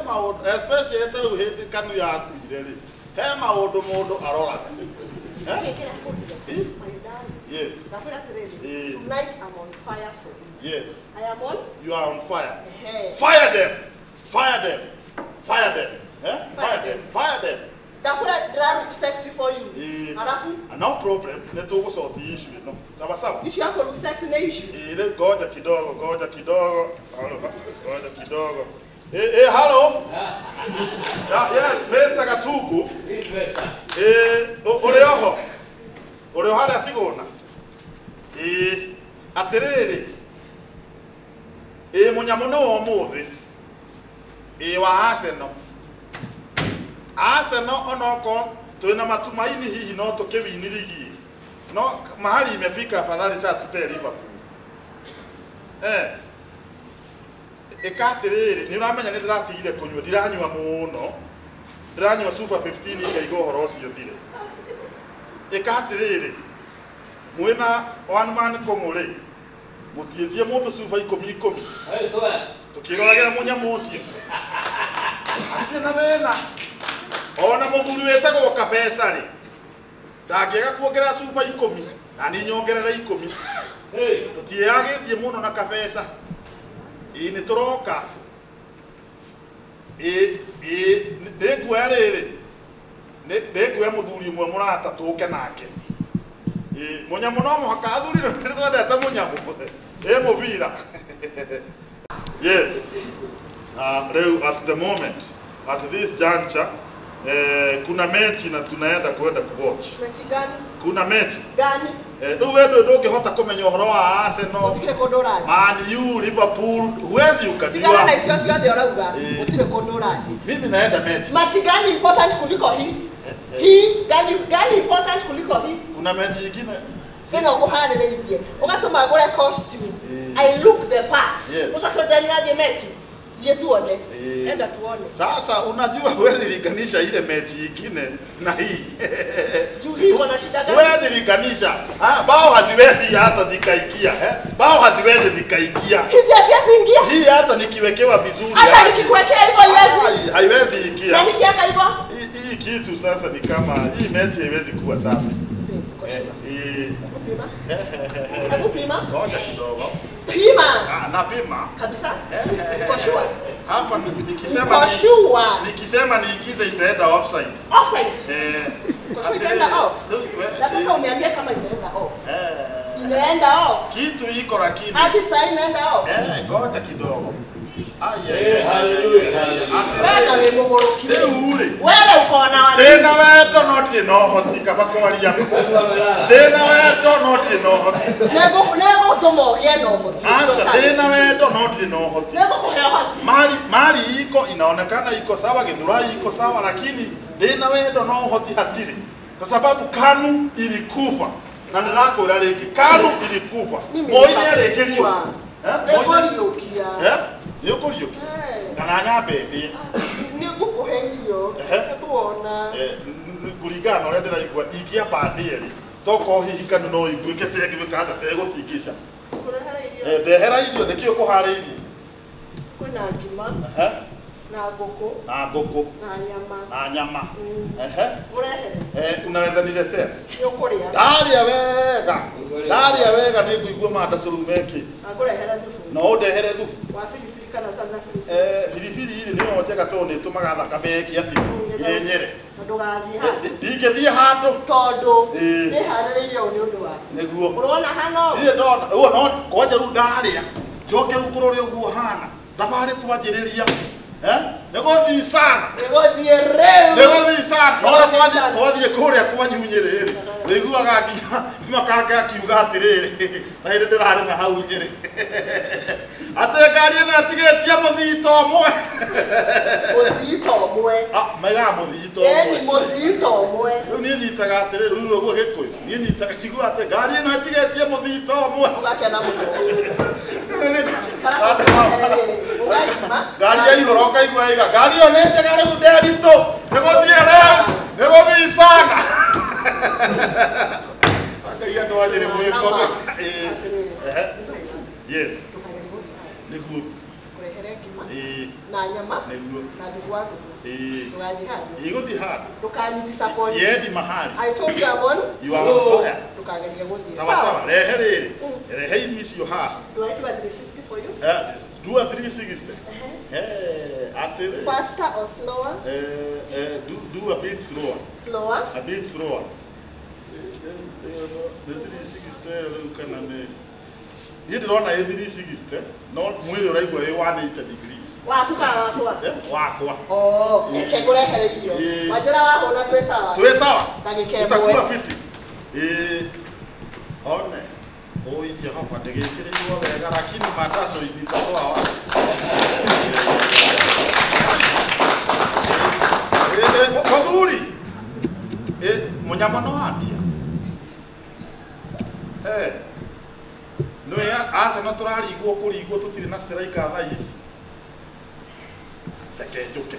maũndũ especially tarĩu hĩndĩ kanu yakuire rĩ he maũndũ mũndũ aroraga Yes. Tonight I'm on fire for you. Yes. I am on. You are on fire. Fire them. Fire them. Fire them. Fire them. Fire them. That's what I look sexy for you. No problem. Neto sort the issue. No. Sawa sawa. Issue yako look sexy na issue. Goja kidogo. Goja kidogo. Hello. Yes, Mr. Gatuku. Oleoho. Oleoho hada sigona. Atĩrĩrĩ mũnyamũ wa ũmũthĩ wa Arsenal onoko twĩna matumaini hihi no tũkĩwini ligi no mahali imefika afadhali sasa tupe Liverpool atĩrĩrĩ nĩ ũramenya nĩ ndĩratigire kũnyua ndiranyua mũno ndĩranyua super 15 ngaigua ũhoro ũcio thire atĩrĩrĩ mwena one man kongore mutietie mundu suva 10 tukirogera munyamo ucio atire na wena ona muthuri wetagwo Kabesa ri ndagiega kuongerera suva 10 na ni nyongerera 10 tutiagitie muno na Kabesa ni turoka ndekuya riri ndekuya muthuri umwe murata tuke nake munyamo no muhaka athuri twendete munyamo muvira Yes. At the moment, at this juncture, kuna mechi na tunaenda kwenda kuwatch. Mechi gani? Kuna mechi. Gani? Wewe ndio ukihota kumenya uhoro wa Arsenal. Utikire kondorathi. Man U, Liverpool, huwezi ukajua. Tigana na icio ciothe urauga. Utire kondorathi. Mimi naenda mechi. Mechi gani important kuliko hii? Hii gani important kuliko hii? Kuna mechi nyingine. Sina ukuharĩrĩirie. Ugatuma ngure costume. I look the part. Yes. Usakojaniaje mechi? Ye tuone. Enda tuone. Sasa unajua huwezi linganisha ile mechi nyingine na hii. Juzi wana shida gani? Huwezi linganisha. Bao haziwezi hata zikaikia, bao haziwezi zikaikia. Hizi haziingia. Hii hata nikiwekewa vizuri. Hata nikikuwekea hivyo yezi. Haiwezi ingia. Na nikiweka hivyo? Hii kitu sasa ni kama hii mechi haiwezi kuwa safi. Hebu pima. Ngoja kidogo. Pima. Napima. Kabisa. Uko sure? Hapa nikisema niigize itaenda offside. Offside? Uko sure itaenda off? Nataka uniambie kama inaenda off. Inaenda off. Kitu iko lakini. Hadi sasa inaenda off. Ngoja kidogo. Wewe uko na watu. Tena weto not no hoti kabakwaria. Tena weto not no hoti. Nego tumogie no hoti. Asa tena weto not no hoti. Nego kuheo hoti. Mali iko inaonekana iko sawa, Githurai iko sawa, lakini tena weto no hoti hatiri. Kwa sababu KANU ilikufa. Na ndirakwira ringi KANU ilikufa. Moi ni arekerio. Nĩngũriũkia. Nĩũkũriũkia? Kana nyambe ndĩ? Nĩngũkũhe tuona. Kũringana na ũrĩa ndĩraigua ingĩamba ndĩerĩ tokorwo hihi KANU no iguĩke ta ĩngĩgwĩka hata tegũtingĩca. Ndehera irio nĩkĩ ũkũharĩirie? Kwĩna ngima. Na ngũkũ. Na ngũkũ. Na nyama. Na nyama. Urehe. Unaweza niletea? Nĩũkũrĩa. Ndaria wega nĩngũigua mandacũru meki. Ngũrehera thubu. No ũndehere thubu. Wa biribiri kana ũtarĩ na biribiri? Biribiri ĩrĩ nĩyo njega tondũ nĩĩtũmaga thakame ĩkĩ yenyere. Ndũgathiĩ handũ. Ndingĩthiĩ handũ. Tondũ nĩharĩrĩirie ũũ nĩ ũndũ waku. Nĩguo. Ũrona hana ũũ? Ndirĩ ndona. Ũguo no kwanja rĩu ndarĩa njoke rĩu kũrore ũguo hana. Thabarĩ twanjĩrĩria. Nĩgũthiĩ sana. Nĩgũthiĩ rĩu. Nĩgũthiĩ sana. No twathiĩ kũrĩa kwanyu Nyĩrĩ. Wĩiguaga nginya makanga akiuga atĩrĩrĩ na hĩndĩ ndĩrarĩ na hau Nyĩrĩ. Atĩ ngari ĩno ĩtigĩtie mũthito ũmwe. Mũthito ũmwe. Maigaga mũthito ũmwe. Ĩni mũthito ũmwe. Rĩu niĩ nyitaga atĩrĩrĩ, rĩu ũguo Gĩkũyũ. Niĩ nyitaga cigua atĩ ngari ĩno ĩtigĩtie mũthito ũmwe. Ũgakena mũthito. Ngari ya igũrũ ũkaigua ĩiga. Ngari ĩyo nĩ njega rĩu ndĩritũ. Nĩgũthiĩ rĩu. Nĩgũthiĩ sana. Ngai andũ a Nyĩrĩ mũgĩkome. Yes. Nĩguo. Kũrehere ngima. Na nyama. Nĩguo. Na thubu wa ngũkũ. Ndũgathiĩ handũ. Igũthiĩ handũ. Ndũkanidisappoint. Siendi mahali. I told you I'm on. You are on fire. Ndũkagerie gũthiĩ. Sawa sawa. Rehe rĩrĩ. Rehe irio icio haha. Do I do a 360 for you? Do a 360. Atĩrĩ. Faster or slower? Do a bit slower. Slower? A bit slower. The 360 rĩu kana nĩ niĩ ndĩrona ĩ 360 no mwĩrĩ ũraigua ĩ 180 degrees. Waku kana wakwa? Wakwa. Reke ngũrehere irio. Wanjĩra wahũna twĩ sawa? Twĩ sawa? Ndagĩka ĩmwe. Tutakuwa fiti. One. Oi Jehova ndĩgĩkĩrĩirwo wega lakini madaco-inĩ tondũ wa Mũthuri. Mũnyama no andia. Nĩwe Arsenal tũrarigwo kũrigwo tũtirĩ na striker thaa ici. Reke njũke.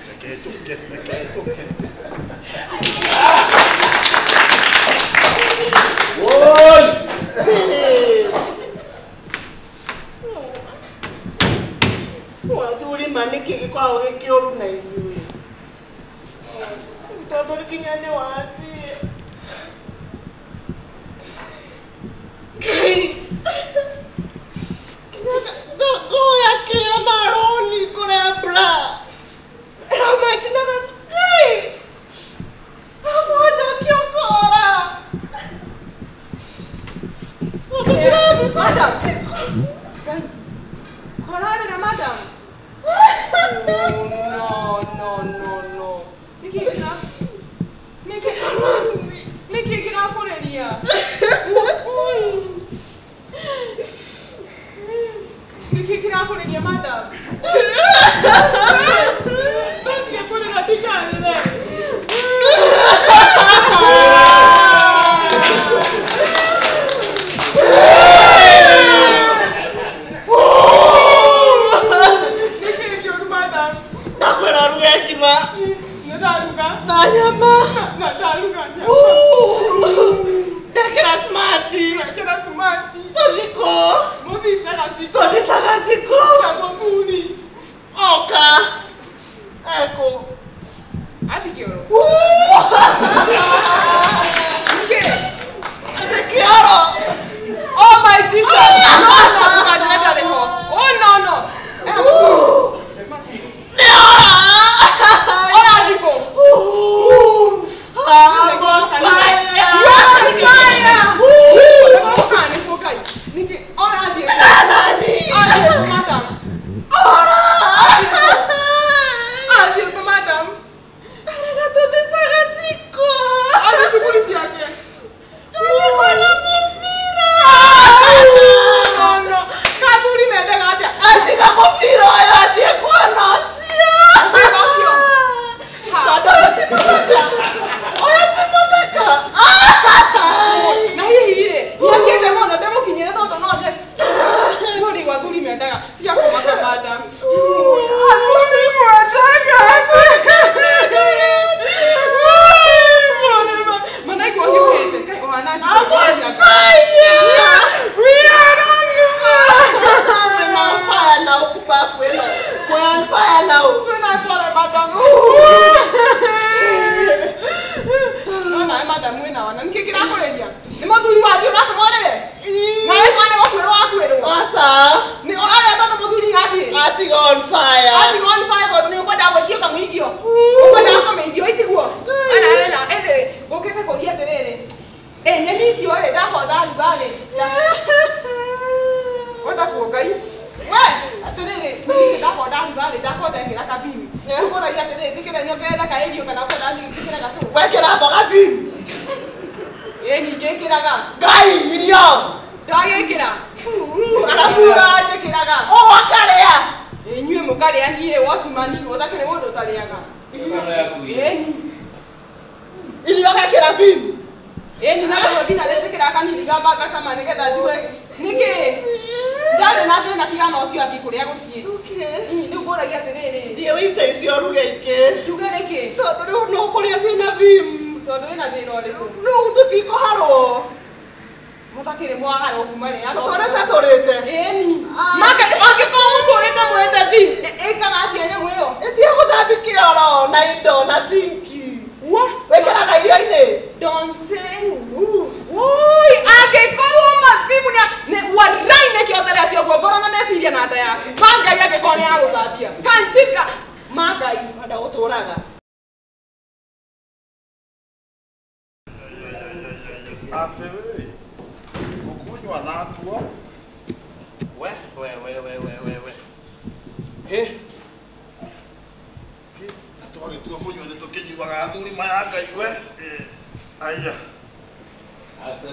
Mũthuri ma nĩkĩ gĩkoragwo gĩkĩũru na inyuĩ? Tondũ nginya nĩ wathiĩ. Ngoya kĩa maroni kũrĩa bra. Ramachinaga kai. Afuata kiokora. Madam. Korarĩra madam. no. Niki kira kureria. Niki kira kureria madam. Niki kureria tikale. Oh my Jesus!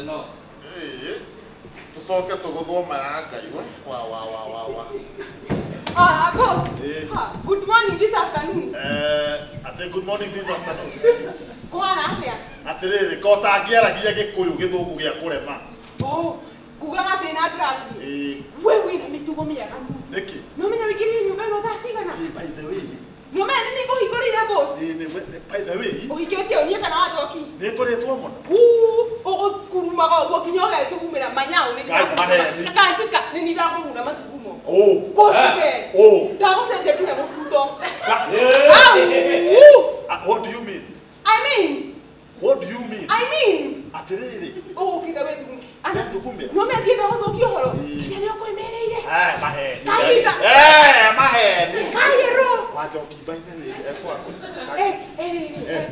No. Boss. Good morning this afternoon. Good morning this afternoon. Go on, Ahmed. Atiriri kota giara giya gikuyu githugu gia kurema. Oh, kugama tena dragi. Wewe ni mitugo miaka. Niki. No menya wikiri nyumba ino tasigana. By the way. No menya niko higorira boss. By the way. Ohikete onyeka na wajoki. Nikoretwo muno. O kuruma ga gwo kinyoga tukumira manyao ni. Kanchuka ni ndakumuna matugumo. Oh. Boss. Oh. Dago sente kile mufuto. What do you mean? What do you mean? I mean. Atiriri. Oh, kita wetu. Ana tukumira. No me atienda go kihoro. Kile yoko imereire. Mahe. Kaita. Mahe. Kairo. Wajoki by the way.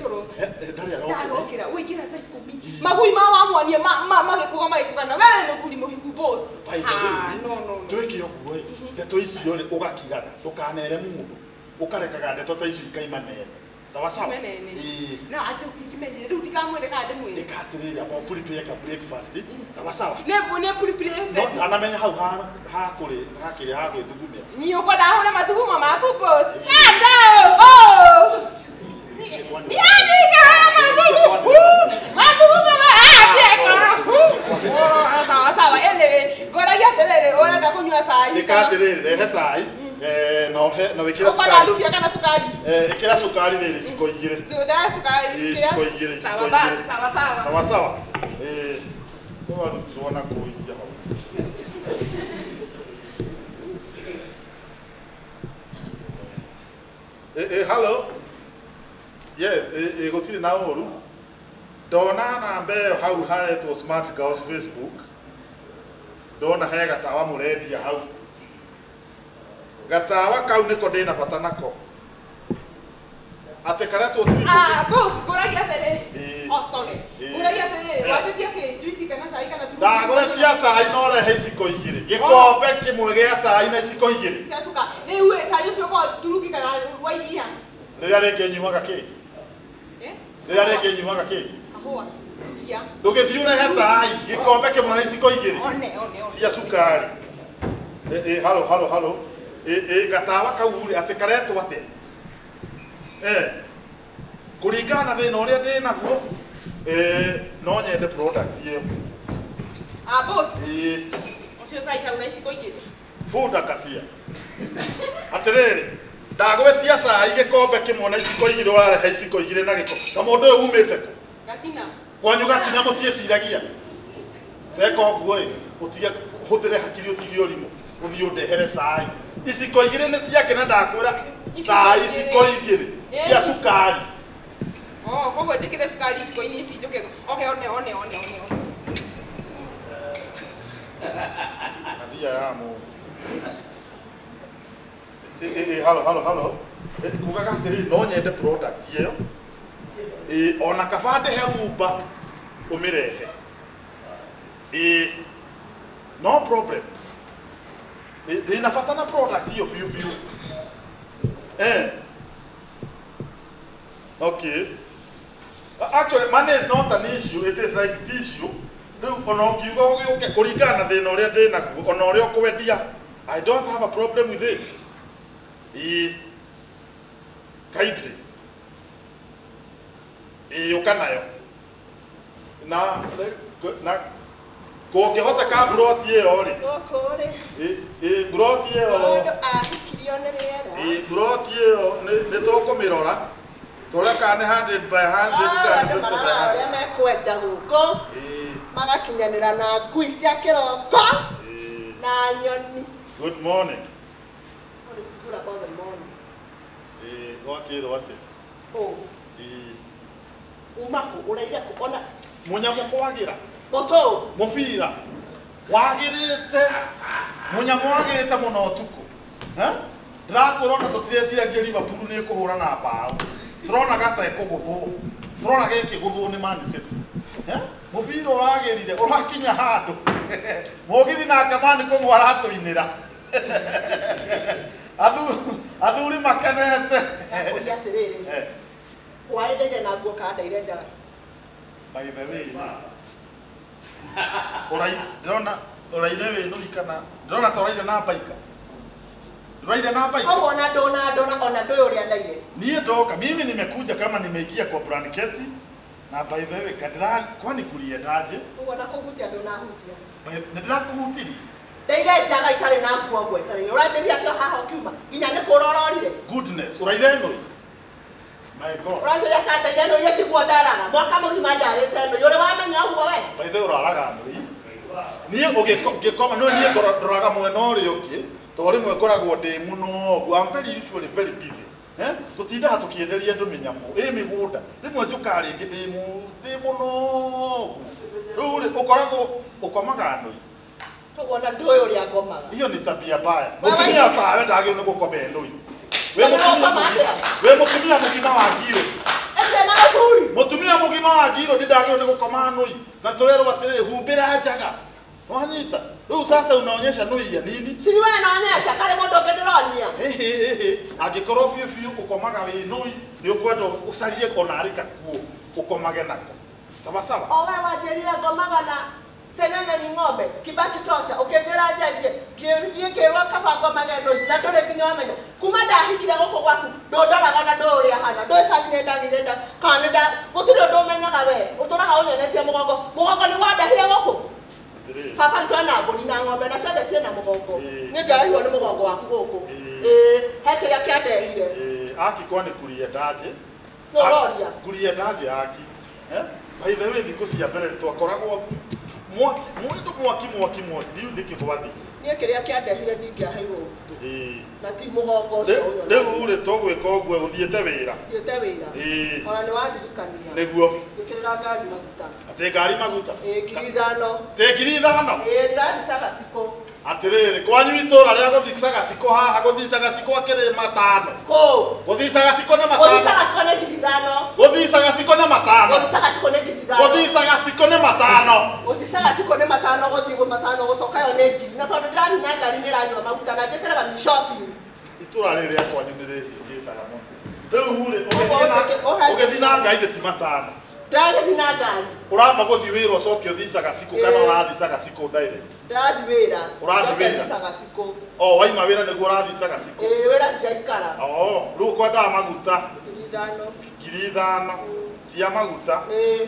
Toro. Dario. Kira, we kira ta kubi. Magui mama mwanie magekuga magekugana. Wewe no kuli muhiku boss. By the way. No. Tweki yokuwe. Ndeto ici yore ugakigana. Ukanere mundu. ukarekaga ndeto ta icio ikaima nene sawa sawa no ati ukimenyere rĩu tikamwĩre kana ndĩmwĩre ikatirĩria abo prepare ka breakfast sawa sawa ne prepare no anamenya hau ha kũrĩ ha kĩrĩa ha gwĩthugumia ni ũkwenda hũre mathugumo maku boss oh yani sawa sawa ene ngoragia terere ũrenda kũnyua cai ikatirĩria rehe cai no wikira sukari. Ukona lufia kana sukari. Ikira sukari nini siko igire. Soda sukari ikira. Siko igire. Sawa sawa. Sawa sawa. Kwa tunaona kuingia hapo. Hello. Yes, gotiri na oru. Dona na mbe hau haretwo Smart Girls Facebook. Dona he gatawa murendia hau. Gatawa kau niko ndina bata nako. Ate karetwo tiri. Boss, ngoragia tere. Oh, sorry. Ngoragia tere. Watetia ke juice kana sai kana tu. Da ngoratia sai no rehe iciko igire. Gikombe kimwe gia sai na iciko igire. Cia suka. Riu sai ucio ko turuki kana wairia. Rĩrĩa rĩngĩ nyuaga kĩ? Rĩrĩa rĩngĩ nyuaga kĩ? Kahũa. Cia. Ndũgĩthiĩ ũrehe cai, gĩkombe kĩmwe na iciko igĩrĩ. One. Cia cukari. Halo. Gatawa kau rĩ atĩ karetwo atĩa? Kũringana na thĩna ũrĩa ndĩ naguo, no nyende product ĩyo. Boss. Ucio sai kau na iciko igĩrĩ. Fuda kacia. Atĩrĩrĩ. Ndagwetia cai gĩkombe kĩmwe na iciko igĩrĩ ũrarehe iciko igĩrĩ na gĩko. Ta mũndũ ũyũ umĩte kũ? Gatina. Kwanyu Gatina mũtiĩciragia. Teka ũguo ĩ, ũtige ũhũthĩre hakiri ũtige ũrimũ. Ũthiĩ ũndehere cai. Iciko igĩrĩ nĩ ciake na ndakwĩra cai iciko igĩrĩ cia cukari. Koguo njĩkĩre cukari iciko-inĩ ici njũke. Okay, one. Athia ya mũndũ. Halo. Kugaga atĩrĩrĩ no nyende product ĩyo. Ona kaba ndehe Uber ũmĩrehe. No problem. Ndĩna bata na product ĩyo biũ. Okay. Actually, money is not an issue. It is like tissue. Rĩu ona ũngiuga ũgĩũke kũringana na thĩna ũrĩa ndĩ naguo, ona ũrĩa ũkwendia, I don't have a problem with it. Kaidri. Ukanayo. Na kũngĩhota ka broti ĩyo rĩ. Broti ĩyo. Broti ĩyo nĩ tũkũmĩrora. Tũreka nĩ 100 by 100 kana 50 by 100. Arĩa mekwenda gũkũ. Magakinyanĩra na ngui cia kĩroko. Na nyoni. Good morning. What is good about the morning? Wakĩrwo atĩ. Umako ũraire kuona Mũnyamũ kwagira. Moto. Mũbira. Wagĩrĩte. Mũnyamũ wagĩrĩte mũno ũtukũ. Ndĩrakũrona tũtireciragia Liverpool nĩ kũhũra na mbaũ. Tũrona gata ĩkũgũthwo. Tũrona gĩkĩ gũthwo nĩ Man City. Mũbira ũragĩrire ũrakinya handũ. Mũgithi na Kamani kũmwe aratũinĩra. Athuri makenete. Ũria atĩrĩrĩ. Hwaĩndaire na nguo kandaire njara. By the way, ũraire wĩnũri kana ndĩrona ta ũraire na baika. Ndũraire na baika. Koguo ona ndona ona ndũĩ ũrĩa ndaire. Niĩ ndoka, mimi nimekuja kama nimeingia kwa blanketi na by the way kadra kwani kuliendaje? Koguo na kũhutia ndũnahutia. Nĩndĩrakũhutirie. Ndaire njaga itarĩ na nguo nguo itarĩ. Ũrateria atĩ haha ũkiuma. Nginya nĩ kũrororire. Goodness, ũraire nũri. My God. Ũrateria kandaire nũri ĩtiguo ndarara. Mwaka mũgima ndarĩte nũri. Ũrĩ wamenya ũguo we? By the way ũraraga nũri. Niĩ ũgĩkoma no niĩ ndoraga mwena ũrĩa ũngĩ. To rĩmwe ngoragwo ndĩ mũno. I'm very usually very busy. Tũtindaga tũkĩenderia andũ mĩnyamũ mĩgũnda. Rĩmwe njũkaga rĩngĩ ndĩ mũno. Rĩu ũkoragwo ũkomaga nũri. Koguo na ndũĩ ũrĩa ngomaga. Hiyo ni tabia mbaya. Mũtumia tawe ndagĩrĩirwo nĩ gũkoma nũi. We mũtumia mũgima wa ngiro. Ese na mũthuri. Mũtumia mũgima wa ngiro ndagĩrĩirwo nĩ gũkoma nũi. Na tũrerwo atĩrĩ humbĩra njaga. Wanyita. Wewe sasa unaonyesha noi ya nini? Si wewe naonyesha kale mondo ngedronia. Agikorwo fiu ukomaga wi noi ni ukwenda usarie konarika kuo ukomage nako. Sawa. Owe wajeria gomaga na senene ni ng'ombe Kibaki tosha ukejera jeje kiwa kabango magendo na ndore nginya wamenya kuma ndahikire goko gwaku ndondoraga na ndore hana ndoikagire ndagirenda kanenda gutire ndomenyaga we utoraga unyenetie mugongo ni wandahire goko Papa ntwana mburi na ng'ombe na ciothe ciena mugongo ni ndarahirwo ni mugongo waku guku heke ya kiandehire akikwa ni kuria ndaje Gloria kuria ndaje aki by the way thikũ cia mbere twakoragwo mwaki ndiu ndikigwathi nie kiria kiandehire ndingiaheirwo na ti mugongo ucio rĩu rĩ tũgwĩka ũguo ũthiĩte wĩra ona nĩ wandirikania nĩguo ngĩkĩrĩra ngari maguta atĩ ngari maguta ngiri ithano ngiri ithano ndathicaga cikũ atiriri kwanyu itũra rĩa gũthicaga cikũ haha gũthicaga cikũ akĩrĩ matano gũthicaga cikũ nĩ matano gũthicaga cikũ nĩ matano gũthiĩ matano gũcoka yo nĩ ngiri na tondũ ndĩrathiĩ na ngari nĩranyua maguta na njĩkĩraga mishopping itũra rĩrĩ rĩa kwanyu nĩ rĩhĩngĩcaga mũno rĩu ũgĩthiĩ na ngari ti matano ndagĩthiĩ na ngari uramba guthi wira ucoke uthicaga cikũ kana urathicaga cikũ direct ndathi wira urathicaga cikũ waima wira niguo urathicaga cikũ wira ndiaikara riu kwendaga maguta ngiri ithano cia maguta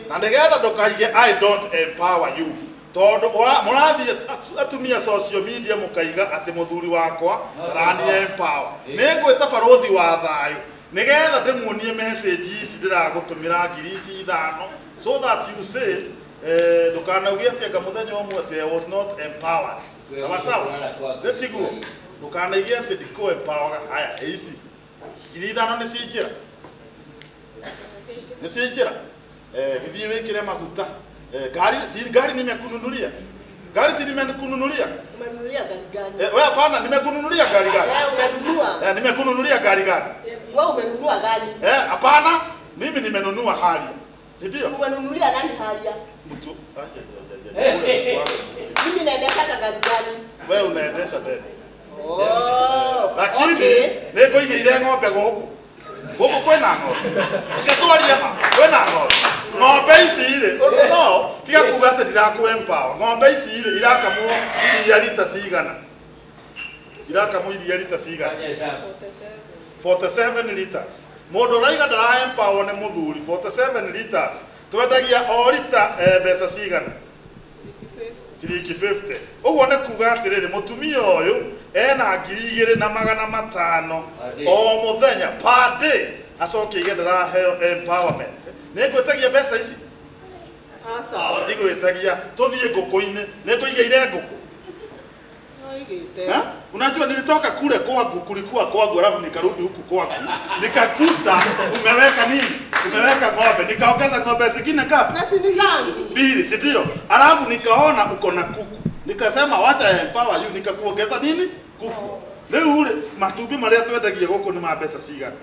na nigetha ndukaige I don't empower you tondu murathie atumia social media mukaiga ati muthuri wakwa rani empower ningwita barothi wa thayo nigetha ndimuonie message ici ndiragutumira ngiri ici ithano so that you say ndukanaugire ati anga muthenya umwe ati I was not empowered sawa ndetiguo ndukanaige ati ndiko empower haya ici ngiri ithano ni cinjira githie wikire maguta gari nimekununulia Umenunulia gari gani? Wewe hapana, nimekununulia gari gani? Umenunua. Nimekununulia gari gani? Wewe umenunua gari? Hapana, mimi nimenunua Harrier. Si ndio? Umenunulia nani Harrier? Mtu. Mimi naendesha gari gani? Wewe unaendesha tena. Lakini nikuigire ng'ombe guku. Guku kwena ng'ombe. Ikatwaria kwena ng'ombe. Ng'ombe ici ire. No, tiga kuga ati ndiraku empower. Ng'ombe ici ire irakamwo iria lita cigana. Irakamwo iria lita cigana. 47 liters. Mundu raiga ndara empower ni muthuri 47 liters. Twendagia o lita mbeca cigana. Ciringi 50. Uguo ni kuga atiriri mutumia uyu ena 2,500 o muthenya per day acoke igedera heo empowerment. Ningwetagia mbeca ici? Asa. Ndigwetagia tuthie nguku-ini. Ningũigeire nguku. Noigite. Unajua nilitoka kule kwangu kulikuwa kwangu alafu nikarudi huku kwangu. Nikakuta umeweka nini? Umeweka ng'ombe. Nikaongeza ng'ombe zingine ngapi? Na sini zangu. 2, si ndio? Alafu nikaona uko na kuku. Nikasema wacha empower you nikakuongeza nini? Kuku. Leo ule matumbĩ marĩa twendagia gũkũ nĩ ma mbeca cigana?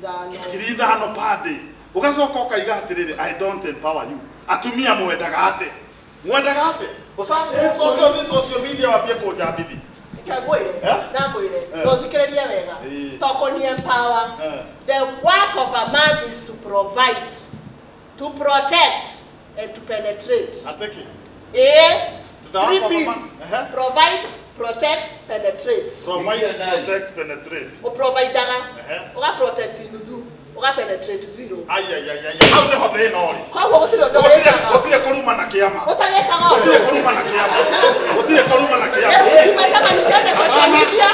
5,000 per day. Ugacoka ukaiga atiriri I don't empower you. Atumia mwendaga ate? Mwendaga ate? Ucoke uthi social media wambie kũnjambithia. Ikagwire. Na ngwire. Ndũthikĩrĩrie wega. Toko ni empower. The work of a man is to provide, to protect and to penetrate. Ateki. Provide, protect, penetrate. Provide, protect, penetrate. Uprovidaga. Uga protect nuthu. Uga penetrate 0. Ai. Hau niho thina uri. Koguo gutire ndũrĩkaga. Gutire kuruma na kiama. Utagĩkaga ũndũ. Gutire kuruma na kiama. Gutire kuruma na kiama. Umesema nisiende social media?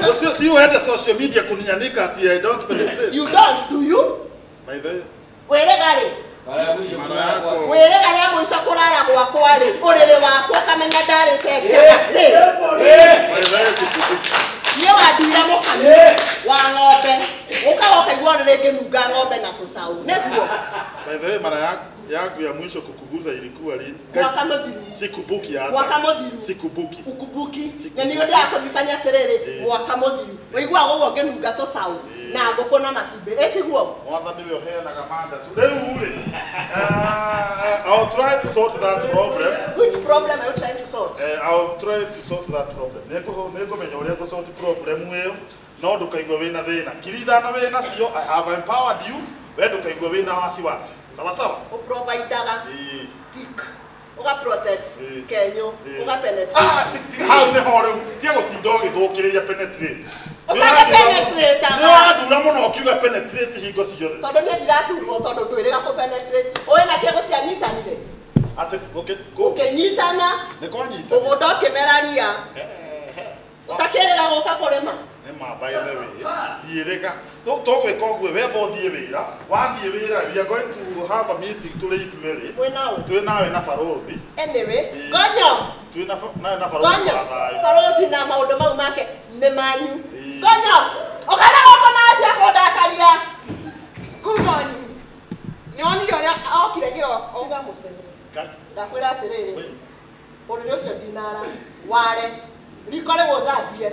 No. Si uende social media kunianika ati I don't penetrate. You don't, do you? By the way. Wĩre gari. Wĩre gari ya mũico kũrara gwakwa rĩ. Ũrĩrĩ wakwa kamenya ndarĩte njega. Niĩ wanduire mũkami wa ng'ombe. Ũkagoka igua rĩngĩ nunga ng'ombe na tũcaũ. Nĩguo. By the way, mara yangu ya mwisho kukuguza ilikuwa lini? Mwaka mũthiru. Sikubuki hata. Mwaka mũthiru. Sikubuki. Ukubuki. Na nĩ ũndũ akũririkania atĩrĩrĩ mwaka mũthiru. Waigua ũguo ngĩnunga tũcaũ. na ngũkũ na matumbĩ ĩtiguo Mwathani we oheanaga mandacu rĩu rĩ I'll try to sort that problem. which problem are you trying to solve I'll try to sort that problem. Nĩngũmenya ũrĩa ngũ-sort problem ĩyo no ndũkaigua wĩna thĩna kiri ithano wĩna cio I have empowered you we ndũkaigua wĩna wasiwasi sawa sawa ũprovidaga tik ũgaprotect kenyũ ũgapenetrate hau nĩho rĩu tiga gũtinda ũgĩthũkĩrĩria penetrate ũtagapenetrate nĩwandura mũno ũkiuga penetrate hingo ciothe tondũ niĩ ndiraturwo tondũ ndwĩrĩga kũpenetrate ũĩ nakĩo gũtianyitanire atĩ ũkĩnyitana nĩ kwanyita mũgũnda ũkĩmera ũtakĩrĩga gũka kũrĩma nĩ by the way ndiĩrĩga tũgwĩka ũguo wemba ũthiĩ wĩra wathiĩ wĩra we are going to have a meeting tũrĩ ithuerĩ twĩ nawe na barothi anyway gonyo twĩ nawe na barothi barothi na maũndũ mau make nĩ manyu gonyo ũkana gũkũ na atĩa kũndakaria Kumonyi. Nĩwonire ũrĩa okire kĩroko. Uga mũcene ndakwĩra atĩrĩrĩ ũrĩrĩ ũcio ndinara ware riko rĩu ũthambie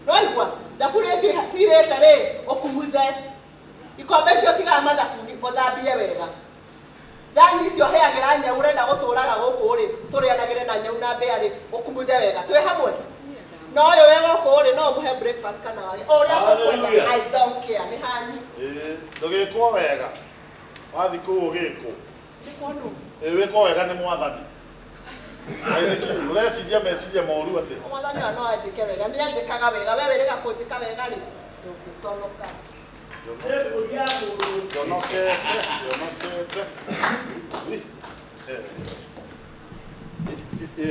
Noigua, thaburi icio cirĩte rĩ ũkumuthe ikombe icio tigaga mathabuni ũthambie wega thani icio heagĩra nyau ũrenda gũtũraga gũkũ rĩ tũrĩanagĩre na nyau na mbĩa rĩ ũkumuthe wega twĩ hamwe no ũyũ we gũkũ rĩ no mũhe breakfast kana wage ũrĩa ũkwenda I don't care nĩ hanyu ndũgĩkwo wega wathi kũu ũgĩkwo wĩkwo wega nĩ mwathani ureciria meciria moru ati mwathani no anjĩke wega nĩ anjĩkaga wega we wĩrĩga kũnjĩka wega rĩ ndũngĩconoka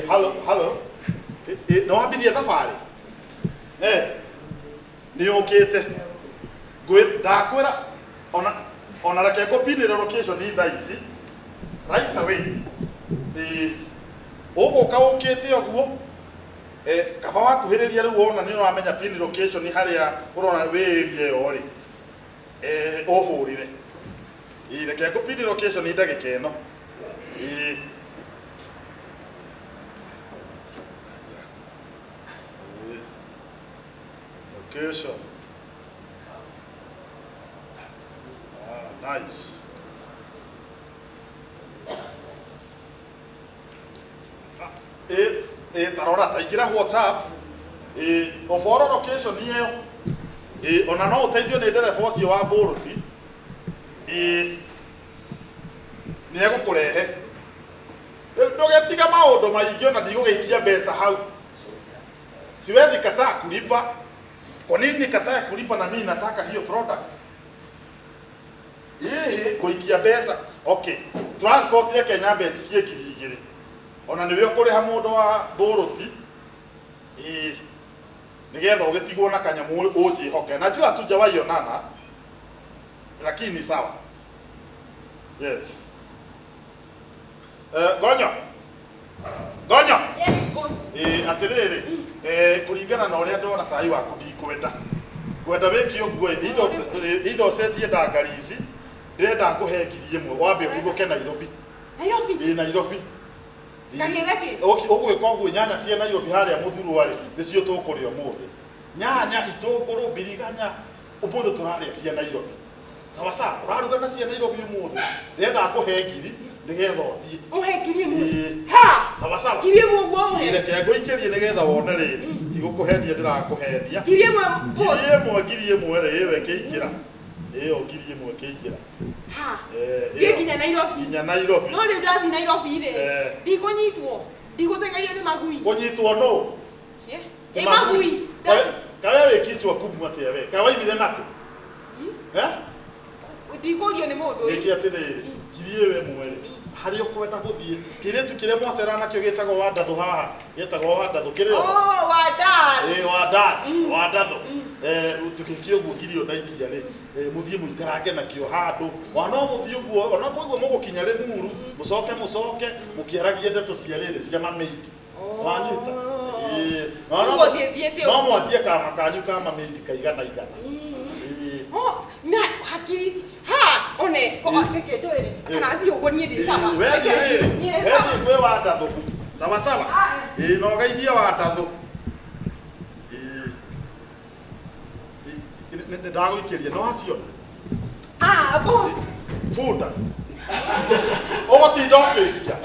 Hello no wambirie thabarĩ nĩ ũkĩte ndakwĩra ona reke ngũpinĩre location thaa ici right away ũgũka ũkĩte ũguo kaba wakuhĩrĩria rĩu wona nĩ ũramenya pin location harĩa ũrona wĩria ĩyo rĩ ũhũrĩre reke ngũpin location ndagĩka ĩno location nice tarora taingĩra WhatsApp ũboro location ĩyo ona no ũteithio nĩ ndereba ũcio wa Bolt nĩ egũkũrehe ndũgetiga maũndũ maingĩ ona ndigũgĩikia mbeca hau siwezi kataa kulipa kwa nini nikataa kulipa na mimi nataka hiyo product kuikia mbeca okay transport ya Kenya mbetikie kirigire ona niwe ũkũrĩha mũndũ wa Bolt nigetha ũgĩtigwo na kanyamu ũnjĩhoke najua hatujawahi onana lakini sawa yes Gonyo yes boss atĩrĩrĩ kũringana na ũrĩa ndona cai waku ndikwenda wĩke ũguo itho ũcenjie ndangari ici ndĩrenda ngũhe ngiri ĩmwe wambe ũhurũke Nairobi Nairobi ũgwĩka ũguo nyanya cia Nairobi harĩa mũthurwa rĩ nĩcio tũkũrĩa ũmũthĩ nyanya itũngũrũ mbiriganya ũmũthĩ tũrarĩa cia Nairobi sawa sawa ũraruga na cia Nairobi ũmũthĩ ndĩrenda ngũhe ngiri nĩgetha ũthiĩ ũhe ngiri ĩmwe ha sawa sawa ngiri ĩmwe ũguo reke ngũikĩrie nĩgetha wone rĩrĩ tigũkũhenia ndĩrakũhenia ngiri ĩmwe ngiri ĩmwe rĩ we kĩingĩra ngiri ĩmwe kĩingĩra ha nginya Nairobi no rĩu ndathi Nairobi rĩ ndikũnyitwo ndigũtegerio nĩ magui kũnyitwo no nĩ magui kawe wĩkĩtwo kumu atĩa we kawe imire nako ndikũrio nĩ mũndũ gĩkĩ atĩrĩrĩ ngiri ĩmwe rĩ harĩ ũkwenda gũthiĩ kĩrĩtu kĩrĩa mwacera nakĩo gĩtagwo Wandathũ haha gĩtagwo Wandathũ kĩrĩ Wandathũ tũkĩkio ũguo ngiri ĩyo ndaikia rĩ mũthiĩ mũikarange nakĩo handũ wana mũthiĩ ũguo ona mũiguo mũgũkinya Limuru mũcoke mũkĩaragie ndeto cia rĩrĩ cia mameidi wanyita no mwanjie kama kanyu kama meidi kaigana na hakiri ha one reke twĩre kana thiĩ ũguo niĩ ndĩ sawa wethi kwĩ Wandathũ sawa sawa no geithie Wandathũ ndagũikĩria no acio boss. futa ũgũtinda ũkĩikia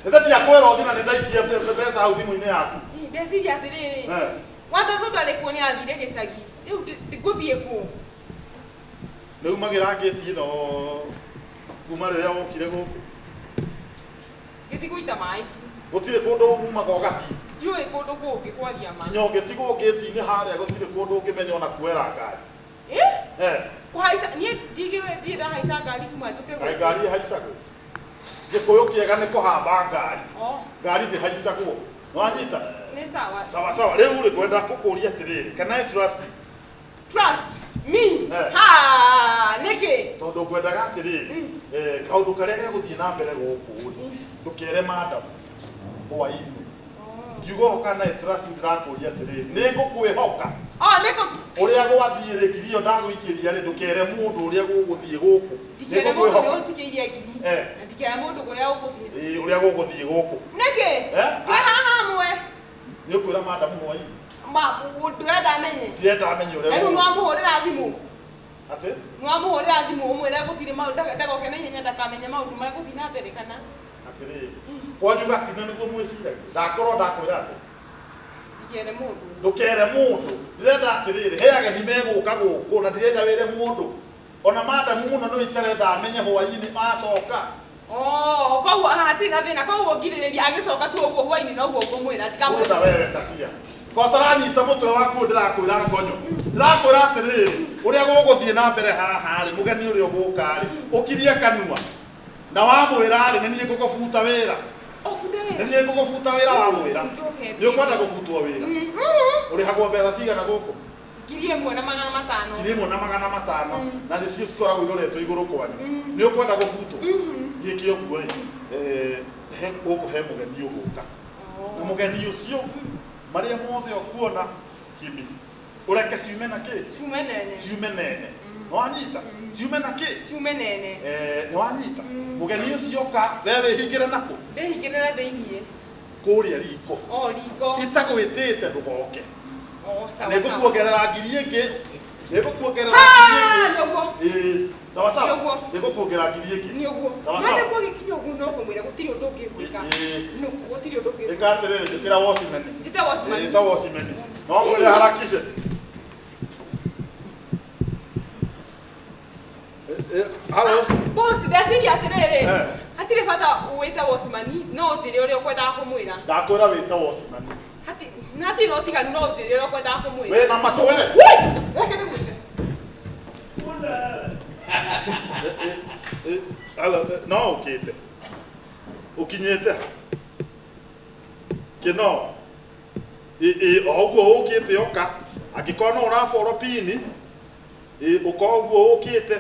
nĩthatia kwĩra ũthi na nĩndaikia mbeca hau thimũ-inĩ yaku Ndeciria atĩrĩrĩ. Wanda thutha arĩkuo nĩ athire gĩcagi. Rĩu ngũthiĩ kũ? nĩumagĩra ngĩti ĩno kuma rĩrĩa wokire gũkũ Gĩthi gũita maĩ. gũtirĩ kũndũ umaga ũgathi Ndiũĩ kũndũ kũngĩ kwaria ma. nginya ũngĩtigwo ngĩti-inĩ harĩa gũtirĩ kũndũ ũngĩmenya ona kuera ngari Kũhaica niĩ ndigĩrĩ ndahaica ngari kuma njũke kaĩ ngari ĩhaicagwo gĩkũyũ kĩega nĩ kũhamba ngari ngari ndĩhaicagwo nĩwanyita Nĩ sawa. sawa sawa rĩu rĩ kwenda gũkũria atĩrĩrĩ can I trust you? Trust me. Ha, nĩkĩ? Tondũ ngwendaga atĩrĩrĩ kaũndũ karĩa gegũthiĩ na mbere gũkũ ndũkere madam hwaĩ-inĩ ngiuga kana trust you ndirakũria atĩrĩrĩ nĩ ngũkwĩhoka Nĩkũ ũrĩa gwathiĩ rĩ ngiri ĩyo ndagũikĩria rĩ ndũkere mũndũ ũrĩa gũgũthiĩ gũkũ ndikere mũndũ ũrĩa ũnjikĩirie ngiri na ndikere mũndũ ũrĩa ũgũthiĩ ũrĩa gũgũthiĩ gũkũ nĩkĩ? Twĩ haha hamwe nĩ ũkwĩra madam hwaĩ-inĩ ndĩrenda amenye ndirenda amenye ũrĩa rĩu nĩwamũhũrĩra thimũ atĩ nĩwamũhũrĩra thimũ ũmwĩre gũtirĩ maũndũ ndagoke na ihenya ndakamenye maũndũ marĩa gũthiĩ na mbere kana atĩrĩrĩ kwanyu gatina nĩguo mwĩciragia ndakorwo ndakwĩra atĩ ndikere mũndũ ndũkere mũndũ ndĩrenda atĩrĩrĩ he ageni megũka gũkũ na ndĩrenda wĩre mũndũ ona madamu mũno nĩ itarenda amenye hwaĩ-inĩ acoka koguo hatirĩ na thĩna koguo ngirĩrĩria agĩcoka tu ũguo hwaĩ-inĩ noguo ngũmwĩra tikamwĩra wewe kacia ko taranyita mũtwe waku ndĩrakwĩra ngonyo ndĩrakwĩra atĩrĩrĩ ũrĩa gũgũthiĩ na mbere haha rĩ mũgeni ũrĩa ũgũka rĩ ũkirie kanua na wamwĩra rĩ nĩ niĩ ngũgũbuta wĩra nĩ niĩ ngũgũbuta wĩra wamwĩra nĩ ũkwenda gũbutwo wĩra ũrĩhagwo mbeca cigana gũkũ ngiri ĩmwe na magana matano ngiri ĩmwe na magana matano na nĩcio cikoragwo iroretwo igũrũ kwanyu nĩ ũkwenda gũbutwo gĩkĩ ũguo gũkũ he mũgeni ũgũka na mũgeni ũcio marĩa mothe ũkuona Kimi ũreke ciume na kĩ ciume nene nĩwanyita ciume na kĩ ciume nene nĩwanyita mũgeni ũcio oka we wĩhingĩre nakũ ndĩhingĩre thĩiniĩ kũrĩa riko riko itagwĩtĩte ndũgoke nĩngũkuongerera ngiri ĩngĩ nĩngũkuongerera sawa sawa nĩngũkuongerera ngiri ĩngĩ nĩũguo nĩguo gĩkinya ũguo no kũmwĩra gũtirĩ ũndũ ũngĩgwĩka gũtirĩ ũndũ ũngĩgwĩka ĩka atĩrĩrĩ njĩtĩra wocimeni njĩte wocimani ĩta wocimeni no mwĩre harakishe halo boss ndeciria atĩrĩrĩ hatirĩ bata wĩte wocimani no njĩre ũrĩa ũkwendaga kũmwĩra ndakwĩra wĩte wocimani hatirĩ na ũtiganu no njĩre ũrĩa ũkwendaga kũmwĩra wĩna matũ we reke ndĩmwĩte no ũkĩte ũkinyĩte ha kĩno o ũguo ũkĩte oka angĩkorwo no ũraborwo pini ũkorwo ũguo ũkĩte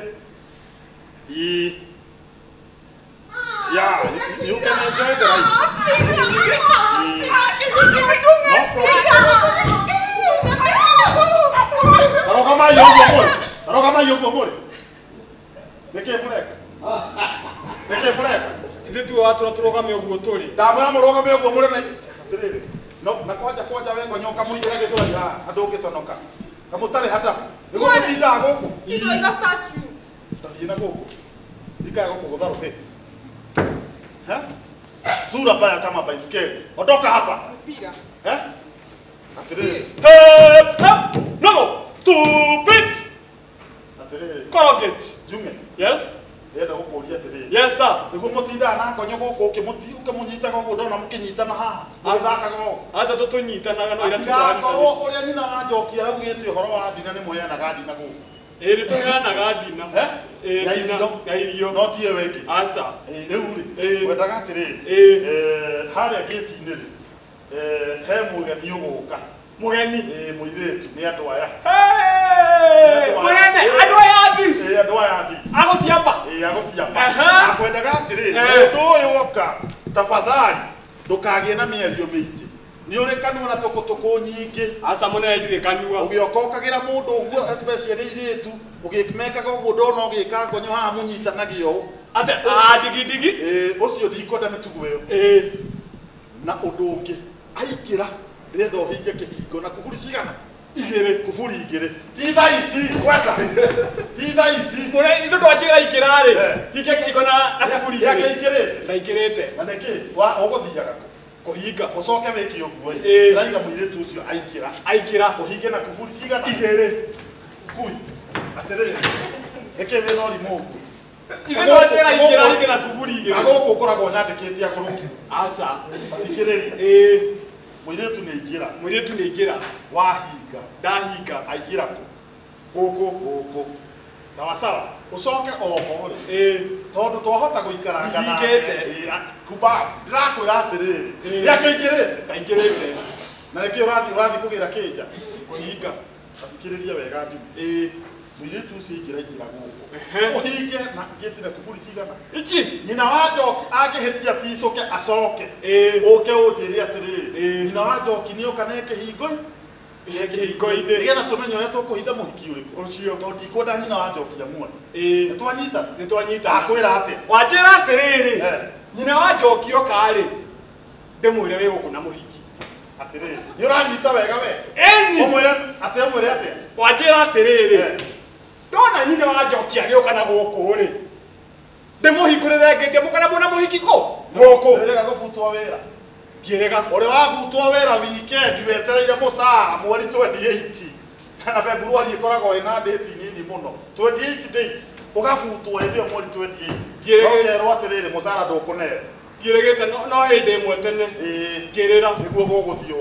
yeah, you can enjoy the ride. No problem. Taroga mayo gomore. Neke mureka. Neke mureka. Nditu watu turogame uguo turi. Ndamwira murogame uguo muri na tiriri. No nakwanja wengo nyoka muigire githura ya andu ngiconoka. Kamutari hadafu. Niguo gutinda guku. Ino ina statue. Tathina guku. Ndikaga gukugutha ruthi. Sura baya kama baiskeli. Ondoka hapa. Mpira. Atiriri. No! Stupid! Atiriri. Corrugate. Junge. Yes? Yenda gukuria atiriri. Yes, sir. Niguo mutinda na ngonyo guku ukimunyita guku ndona mukinyitana haha. Muthakaga guku. Acha tutunyitanaga no ira tutakorwo uria nyina wanjokia raugite uhoro wa ndina ni muheanaga ndina guku. Eri tuheanaga ndina. Ya irio. No tie wengi. Asa. Riu ri. Wendaga atiriri. Haria gate-inĩ ri. He mũgeni ũgũka. Mũgeni. Mũirĩtu nĩ andũ aya. Mũgeni andũ aya this. Andũ aya this. Agũciamba. Agũciamba. Akwendaga atiriri. Ũndũ ũyũ woka tafadhali ndũkagĩe na mĩario mĩingĩ. Nĩ ũrĩ kanua na tũkũtũkũ nyingĩ. Asa mũnene ndirĩ kanua. Ũgĩoka ũkagĩra mũndũ ũguo especially airĩtu ũgĩmekaga ũguo ndona ũgĩka ngonyo haha mũnyitanagio ũũ. Ate digidigi. Ũcio ndikwenda mĩtugo ĩyo. Na ũndũ ũngĩ aingĩra ndĩrenda ũhinge kĩhingo na kũguri cigana igere kuburi igere titha ici kwenda titha ici mure ndo twachira ikirari hike kiko na kuburi yake igere na igirete aneke wa ogothiaga kuhinga ucoke wiki uguo raiga mwire tu ucio aikira uhinge na kuburi cigana igere kui aterere eke we no rimugu ndo twachira ikirari na kuburi igere agoko koragwo nyandikite akuruki asa thikiriria mwiretu ni ingira wahinga ndahinga aingira guku sawa ucoke oho tondu twahota guikaranga na kuba ndirakwira atiriri yakeingirite na reke urathi kugira kija kuhinga athikiriria wega njumi mwiretu ucio ingira guku uhinge na ngitire kuburi cigana ichi nyina wa njoki angihitia ticoke acoke uke unjire atiriri nyina wa njoki ni uka neke hingo-ini nigetha tumenye uria tukuhitha muhiki uriku ucio tondu ndikwenda nyina wa njoki amuone ni twanyita akwira atia wajira atiriri nyina wa njoki okari ndimwire wi guku na muhiki atiriri ni uranyita wega we umwire atia wajira atiriri ndona nyina wa njoki agioka na guku ri ndimuhingurire ngitie mukana muna muhiki ko guku rega gubutwo wira ngirega uri wabutwo wira weekend wetereire mucara mweri 28 kana February ikoragwo ina date nini muno 28 days ugabutwo ndio mweri 28 ogerwo atiriri mucara ndukunera ngiregete no hindi imwe tene ngirira niguo guguthio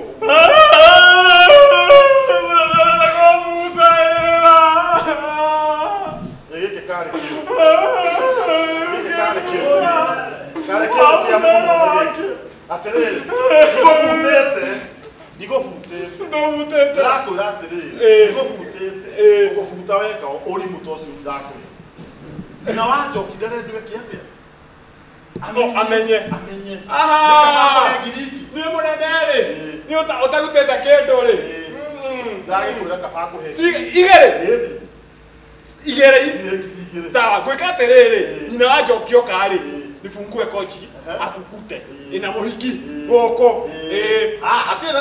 atiriri ndigobutete ndakwira atiriri ndigobutete ugubuta weka uri mutoci ndakwira nyina wa njoki ndarendwe kiatia amenye ngiriti ni muneneri ni utagutete kindu ri ndagikwira kabangu he igere sawa gwika atiriri nyina wa njoki okari nifungue kochi akukute ina muhiki goko atire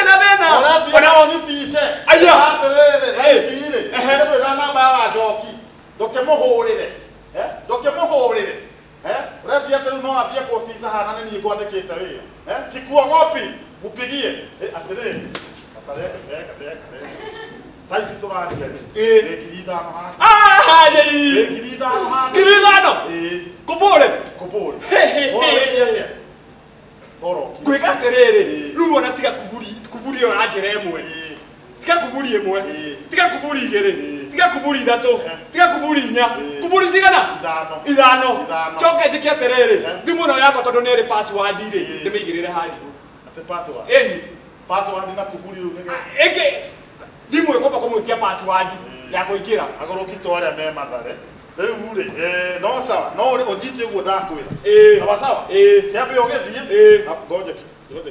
na thina orasi ona onitise atiriri raisire ndio na baba njoki ndokemuhurire orasi atiru no ambie kutisa hana ni ngwandikite wira sikuwa ngopi mupigie atiriri atareka taisi turaria ngirithano ngirithano kubure gwika atiriri riu ona tiga kuburi yo na njira imwe tiga kuburi imwe tiga kuburi igiri tiga kuburi ithatu tiga kuburi inya kuburi cigana ithano coke njike atiriri thimu no yakwa tondu niri password ri ndimigirire hariru password na kuburi ru eke thimu ikomba kumwikia password ya kuingira agoroki twaria me mathare riu ri no sawa no ri uthite uguo ndakwira sawa kiambe ugithie ngoja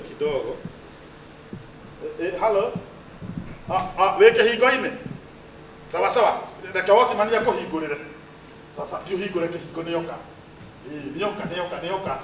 kidogo hello weke hingo-ini sawa reke wosimania kuhingurire sasa ndio hingure kihingo nioka nioka